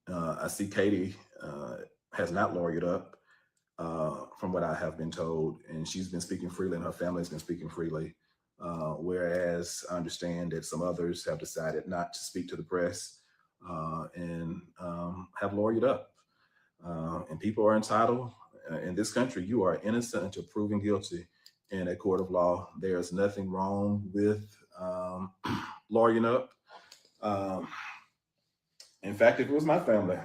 Speaker 10: I see Katie has not lawyered up, from what I have been told, and she's been speaking freely, and her family's been speaking freely. Whereas I understand that some others have decided not to speak to the press and have lawyered up. And people are entitled in this country. You are innocent until proven guilty in a court of law. There's nothing wrong with lawyering up. In fact, if it was my family,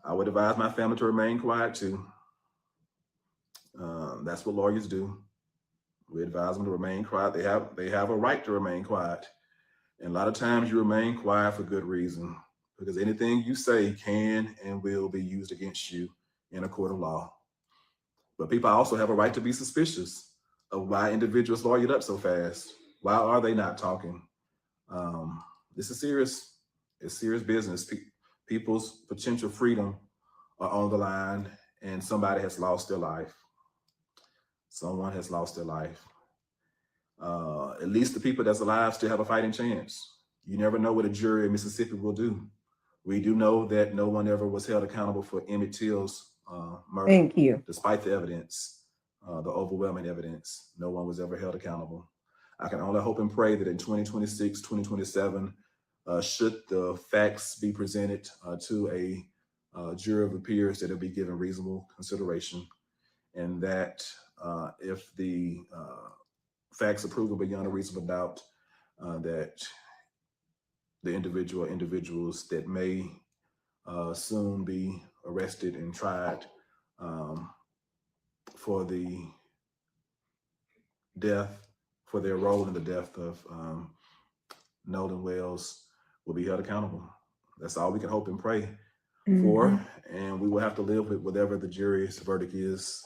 Speaker 10: I would advise my family to remain quiet too. That's what lawyers do. We advise them to remain quiet. They have a right to remain quiet. And a lot of times you remain quiet for good reason, because anything you say can and will be used against you in a court of law. But people also have a right to be suspicious of why individuals lawyered up so fast. Why are they not talking? This is serious. It's serious business. People's potential freedom are on the line, and somebody has lost their life. Someone has lost their life. At least the people that's alive still have a fighting chance. You never know what a jury in Mississippi will do. We do know that no one ever was held accountable for Emmett Till's murder.
Speaker 1: Thank you.
Speaker 10: Despite the evidence, the overwhelming evidence, no one was ever held accountable. I can only hope and pray that in 2026, 2027, should the facts be presented to a jury of peers, that it'll be given reasonable consideration, and that if the facts are proven beyond a reasonable doubt, that the individuals that may soon be arrested and tried for the death, for their role in the death of Nolan Wells, will be held accountable. That's all we can hope and pray for, and we will have to live with whatever the jury's verdict is,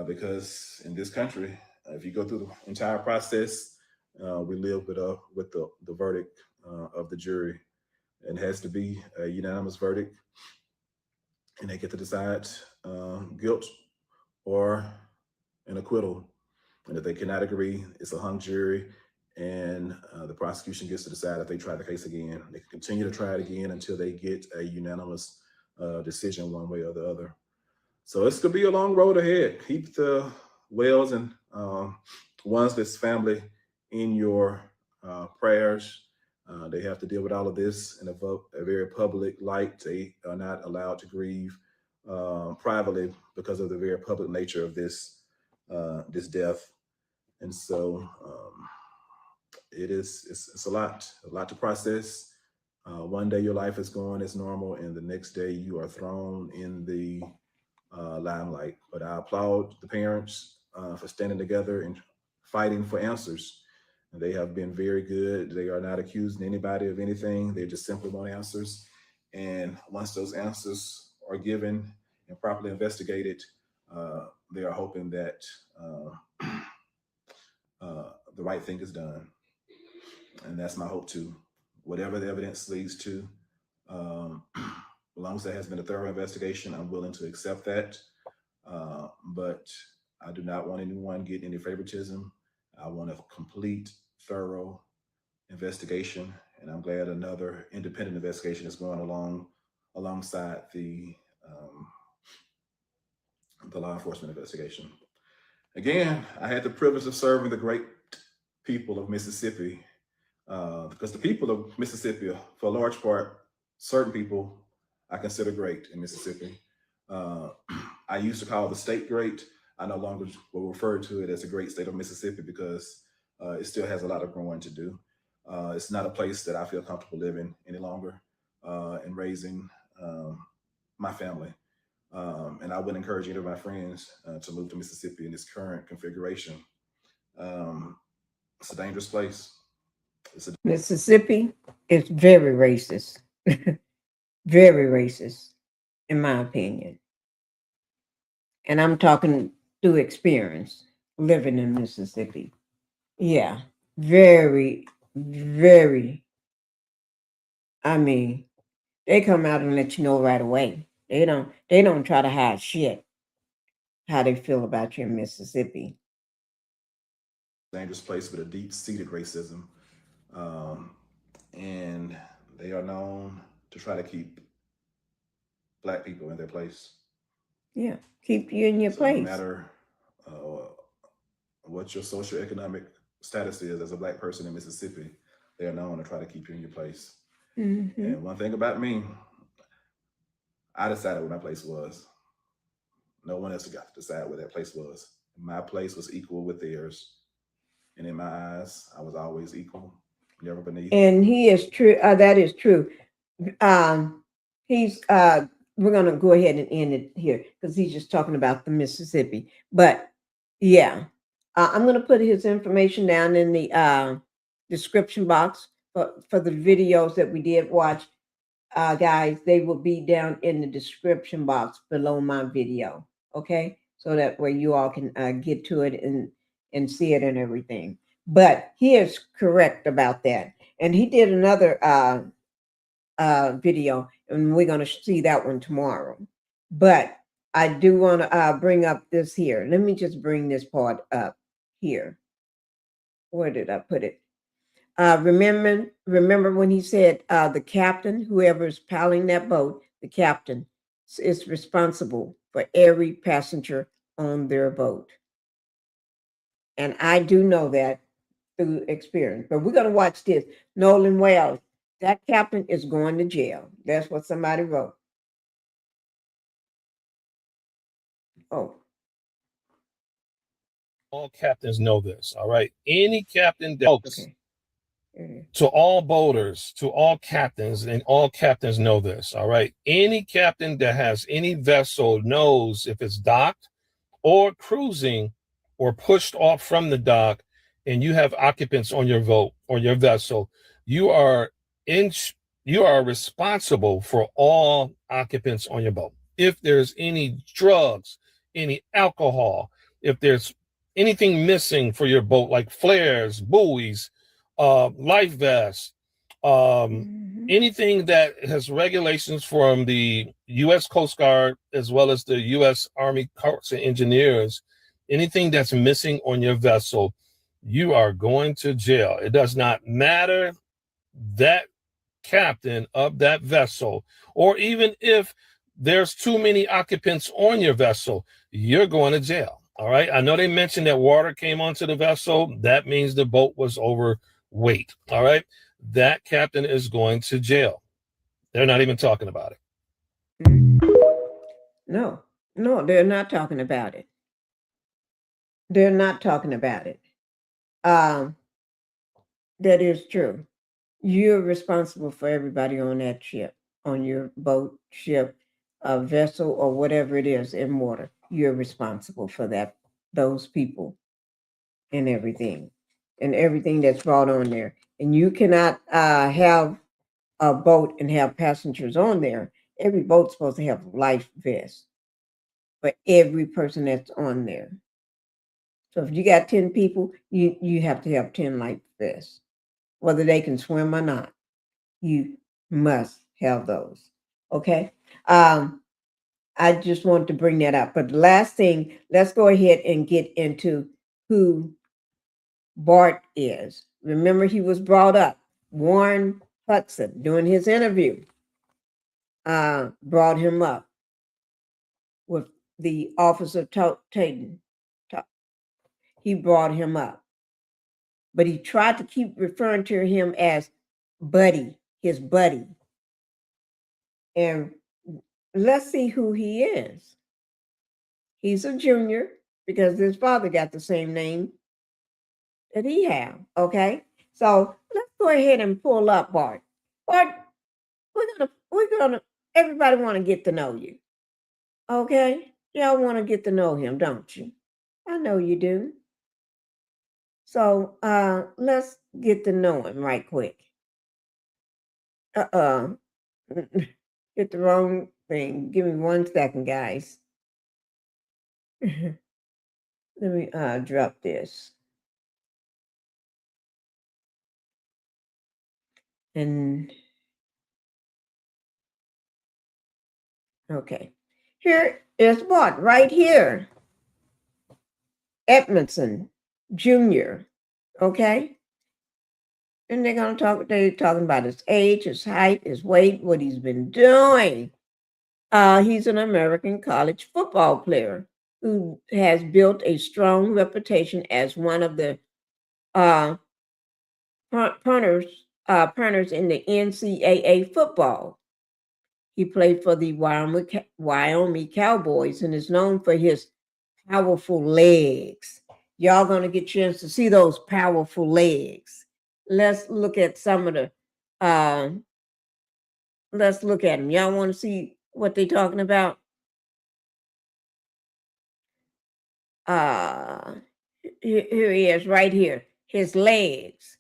Speaker 10: because in this country, if you go through the entire process, we live with the verdict of the jury. It has to be a unanimous verdict, and they get to decide guilt or an acquittal. And if they cannot agree, it's a hung jury, and the prosecution gets to decide if they try the case again. They can continue to try it again until they get a unanimous decision one way or the other. So it's going to be a long road ahead. Keep the Wells and Wansley's family in your prayers. They have to deal with all of this in a very public light. They are not allowed to grieve privately because of the very public nature of this death. And so it's a lot to process. One day your life is going as normal, and the next day you are thrown in the limelight. But I applaud the parents for standing together and fighting for answers. And they have been very good. They are not accusing anybody of anything. They just simply want answers. And once those answers are given and properly investigated, they are hoping that the right thing is done. And that's my hope too. Whatever the evidence leads to, as long as there has been a thorough investigation, I'm willing to accept that. But I do not want anyone getting any favoritism. I want a complete, thorough investigation, and I'm glad another independent investigation is going alongside the law enforcement investigation. Again, I had the privilege of serving the great people of Mississippi, because the people of Mississippi, for a large part, certain people I consider great in Mississippi. I used to call the state great. I no longer will refer to it as a great state of Mississippi, because it still has a lot of growing to do. It's not a place that I feel comfortable living any longer and raising my family. And I would encourage any of my friends to move to Mississippi in its current configuration. It's a dangerous place.
Speaker 1: Mississippi is very racist. Very racist, in my opinion. And I'm talking through experience living in Mississippi. Yeah, very, very. I mean, they come out and let you know right away. They don't try to hide shit how they feel about you in Mississippi.
Speaker 10: Dangerous place with a deep-seated racism. And they are known to try to keep Black people in their place.
Speaker 1: Yeah, keep you in your
Speaker 10: So no
Speaker 1: place.
Speaker 10: matter what your socioeconomic status is as a Black person in Mississippi, they are known to try to keep you in your place.
Speaker 1: Mm-hmm.
Speaker 10: And one thing about me, I decided where my place was. No one else got to decide where that place was. My place was equal with theirs. And in my eyes, I was always equal, never beneath.
Speaker 1: And he is true. That is true. He's we're gonna go ahead and end it here because he's just talking about the Mississippi. But yeah, I'm gonna put his information down in the description box for the videos that we did watch. Guys, they will be down in the description box below my video. Okay, so that way you all can get to it and see it and everything. But he is correct about that, and he did another video, and we're going to see that one tomorrow. But I do want to bring up this here. Let me just bring this part up here. Where did I put it? Remember when he said the captain, whoever's piloting that boat, the captain is responsible for every passenger on their boat. And I do know that through experience. But we're going to watch this. Nolan Wells, that captain is going to jail. That's what somebody wrote. Oh.
Speaker 11: All captains know this, all right? Any captain that
Speaker 1: Okay.
Speaker 11: to all boaters, to all captains, and all captains know this, all right? Any captain that has any vessel knows if it's docked or cruising or pushed off from the dock and you have occupants on your boat or your vessel, you are responsible for all occupants on your boat. If there's any drugs, any alcohol, if there's anything missing for your boat, like flares, buoys, life vests, anything that has regulations from the U.S. Coast Guard as well as the U.S. Army Corps of Engineers, anything that's missing on your vessel, you are going to jail. It does not matter that captain of that vessel, or even if there's too many occupants on your vessel, you're going to jail. All right. I know they mentioned that water came onto the vessel. That means the boat was overweight. All right. That captain is going to jail. They're not even talking about it.
Speaker 1: No, they're not talking about it. They're not talking about it. That is true. You're responsible for everybody on that ship, on your boat, ship, vessel, or whatever it is in water. You're responsible for those people and everything that's brought on there. And you cannot have a boat and have passengers on there. Every boat's supposed to have life vests for every person that's on there. So if you got 10 people, you have to have 10 life vests. Whether they can swim or not, you must have those. Okay. I just want to bring that up. But the last thing, let's go ahead and get into who Bart is. Remember, he was brought up. Warren Hudson, doing his interview, brought him up with the office of Tatum. He brought him up. But he tried to keep referring to him as buddy, his buddy. And let's see who he is. He's a junior because his father got the same name that he have. Okay, so let's go ahead and pull up Bart. Bart, we're gonna. Everybody want to get to know you. Okay, y'all want to get to know him, don't you? I know you do. So let's get to know him right quick. Hit the wrong thing. Give me 1 second, guys. Let me drop this. And okay, here is what right here. Edmondson Jr. Okay. And they're talking about his age, his height, his weight, what he's been doing. He's an American college football player who has built a strong reputation as one of the punters in the NCAA football. He played for the Wyoming Cowboys and is known for his powerful legs. Y'all gonna get a chance to see those powerful legs. Let's look at some of the. Let's look at them. Y'all want to see what they're talking about? Here he is, right here. His legs.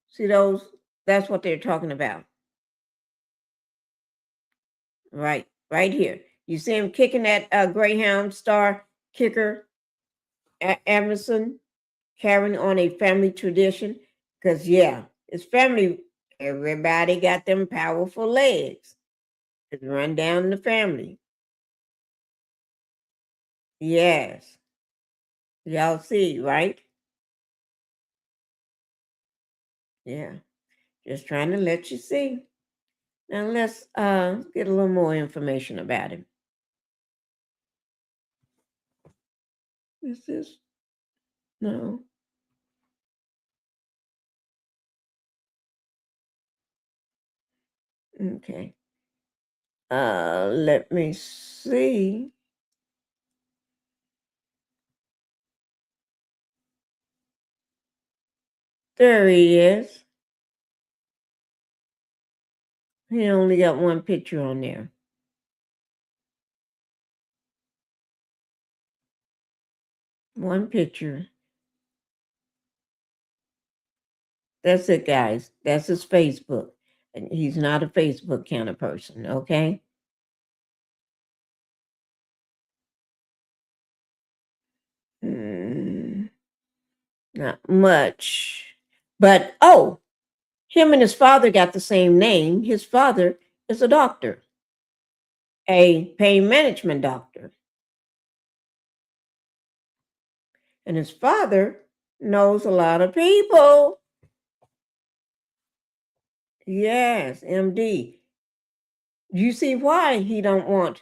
Speaker 1: See those? That's what they're talking about. Right here. You see him kicking that Greyhound star kicker, Emerson, carrying on a family tradition. Because, yeah, his family, everybody got them powerful legs. It's run down the family. Yes. Y'all see, right? Yeah. Just trying to let you see. Now let's get a little more information about him. Is this? No. Okay. Let me see. There he is. He only got one picture on there. One picture. That's it, guys. That's his Facebook. And he's not a Facebook kind of person, okay? Not much. But, him and his father got the same name. His father is a doctor, a pain management doctor. And his father knows a lot of people. Yes, MD. You see why he don't want,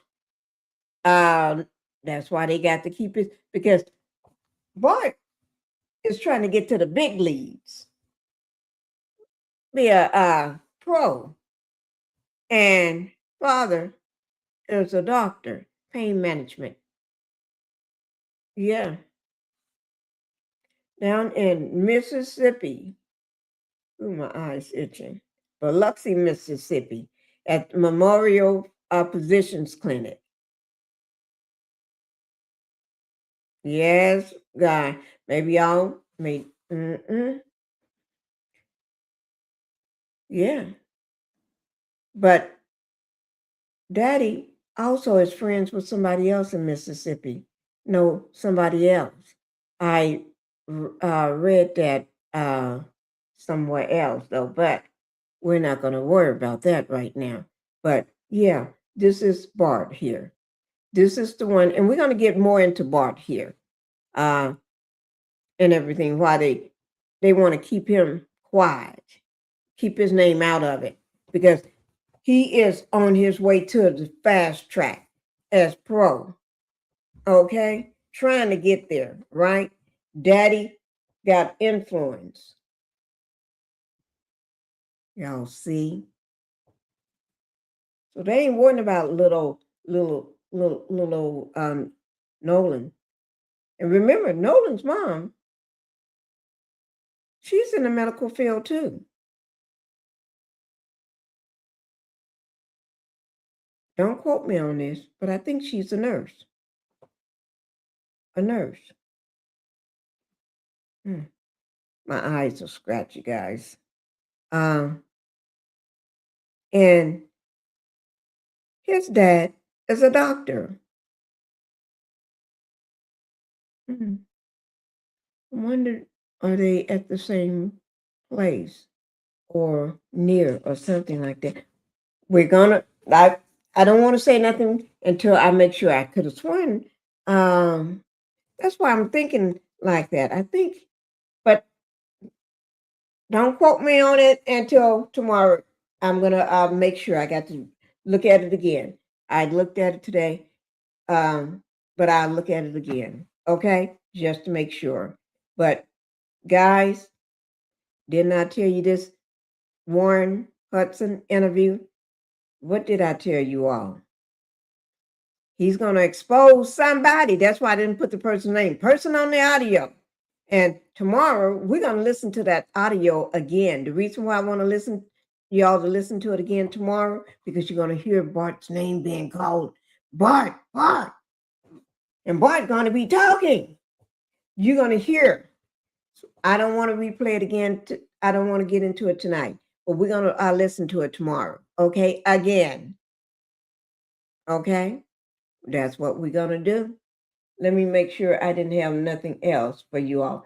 Speaker 1: that's why they got to keep it, because Bart is trying to get to the big leagues, be a pro, and father is a doctor, pain management. Yeah. Down in Mississippi. Ooh, my eyes itching. Biloxi, Mississippi, at Memorial Physicians Clinic. Yes, guy. Maybe y'all may. Yeah. But Daddy also is friends with somebody else in Mississippi. No, somebody else. I read that somewhere else, though, but we're not going to worry about that right now. But yeah, this is Bart here. This is the one, and we're going to get more into Bart here and everything, why they want to keep him quiet, keep his name out of it, because he is on his way to the fast track as pro. Okay? Trying to get there, right? Daddy got influence. Y'all see? So they ain't worrying about little Nolan. And remember, Nolan's mom, she's in the medical field too. Don't quote me on this, but I think she's a nurse. A nurse. My eyes are scratchy, guys. And his dad is a doctor. I wonder, are they at the same place or near or something like that? We're gonna, I don't want to say nothing until I make sure. I could have sworn. That's why I'm thinking like that. I think, but don't quote me on it until tomorrow. I'm gonna make sure. I got to look at it again. I looked at it today, but I'll look at it again, okay? Just to make sure. But guys, didn't I tell you this Warren Hudson interview? What did I tell you all? He's going to expose somebody. That's why I didn't put the person's name. Person on the audio. And tomorrow, we're going to listen to that audio again. The reason why I want to y'all to listen to it again tomorrow, because you're going to hear Bart's name being called. Bart. And Bart's going to be talking. You're going to hear. I don't want to replay it again. I don't want to get into it tonight. But we're going to listen to it tomorrow. Okay? Again. Okay? That's what we're going to do. Let me make sure I didn't have nothing else for you all.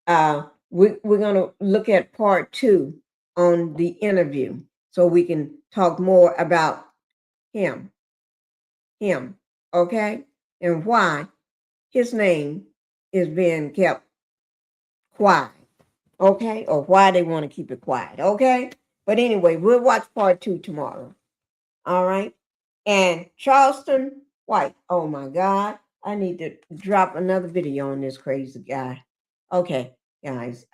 Speaker 1: We're going to look at part 2 on the interview so we can talk more about him, okay? And why his name is being kept quiet, okay? Or why they want to keep it quiet, okay? But anyway, we'll watch part 2 tomorrow, all right? And Charleston White, oh my God, I need to drop another video on this crazy guy. Okay, guys,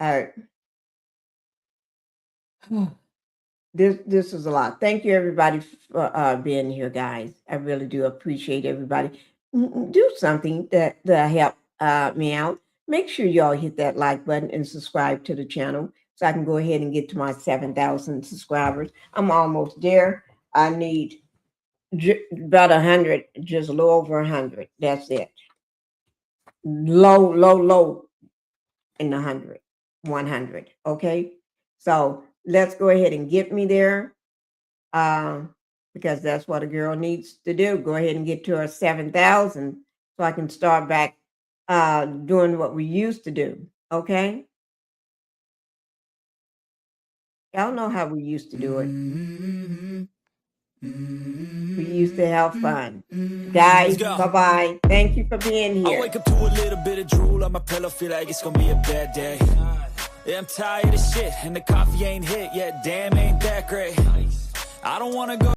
Speaker 1: this is a lot. Thank you, everybody, for being here, guys. I really do appreciate everybody. Do something that help me out. Make sure y'all hit that like button and subscribe to the channel so I can go ahead and get to my 7,000 subscribers. I'm almost there. I need about 100, just a little over 100. That's it. Low in the 100. Okay, so let's go ahead and get me there, because that's what a girl needs to do. Go ahead and get to her 7,000 so I can start back doing what we used to do. Okay, y'all know how we used to do it. We used to have fun. Guys, bye-bye. Thank you for being here.
Speaker 12: I wake up to a little bit of drool on my pillow, feel like it's gonna be a bad day. Yeah, I'm tired of shit, and the coffee ain't hit yet. Damn, ain't that great. I don't wanna go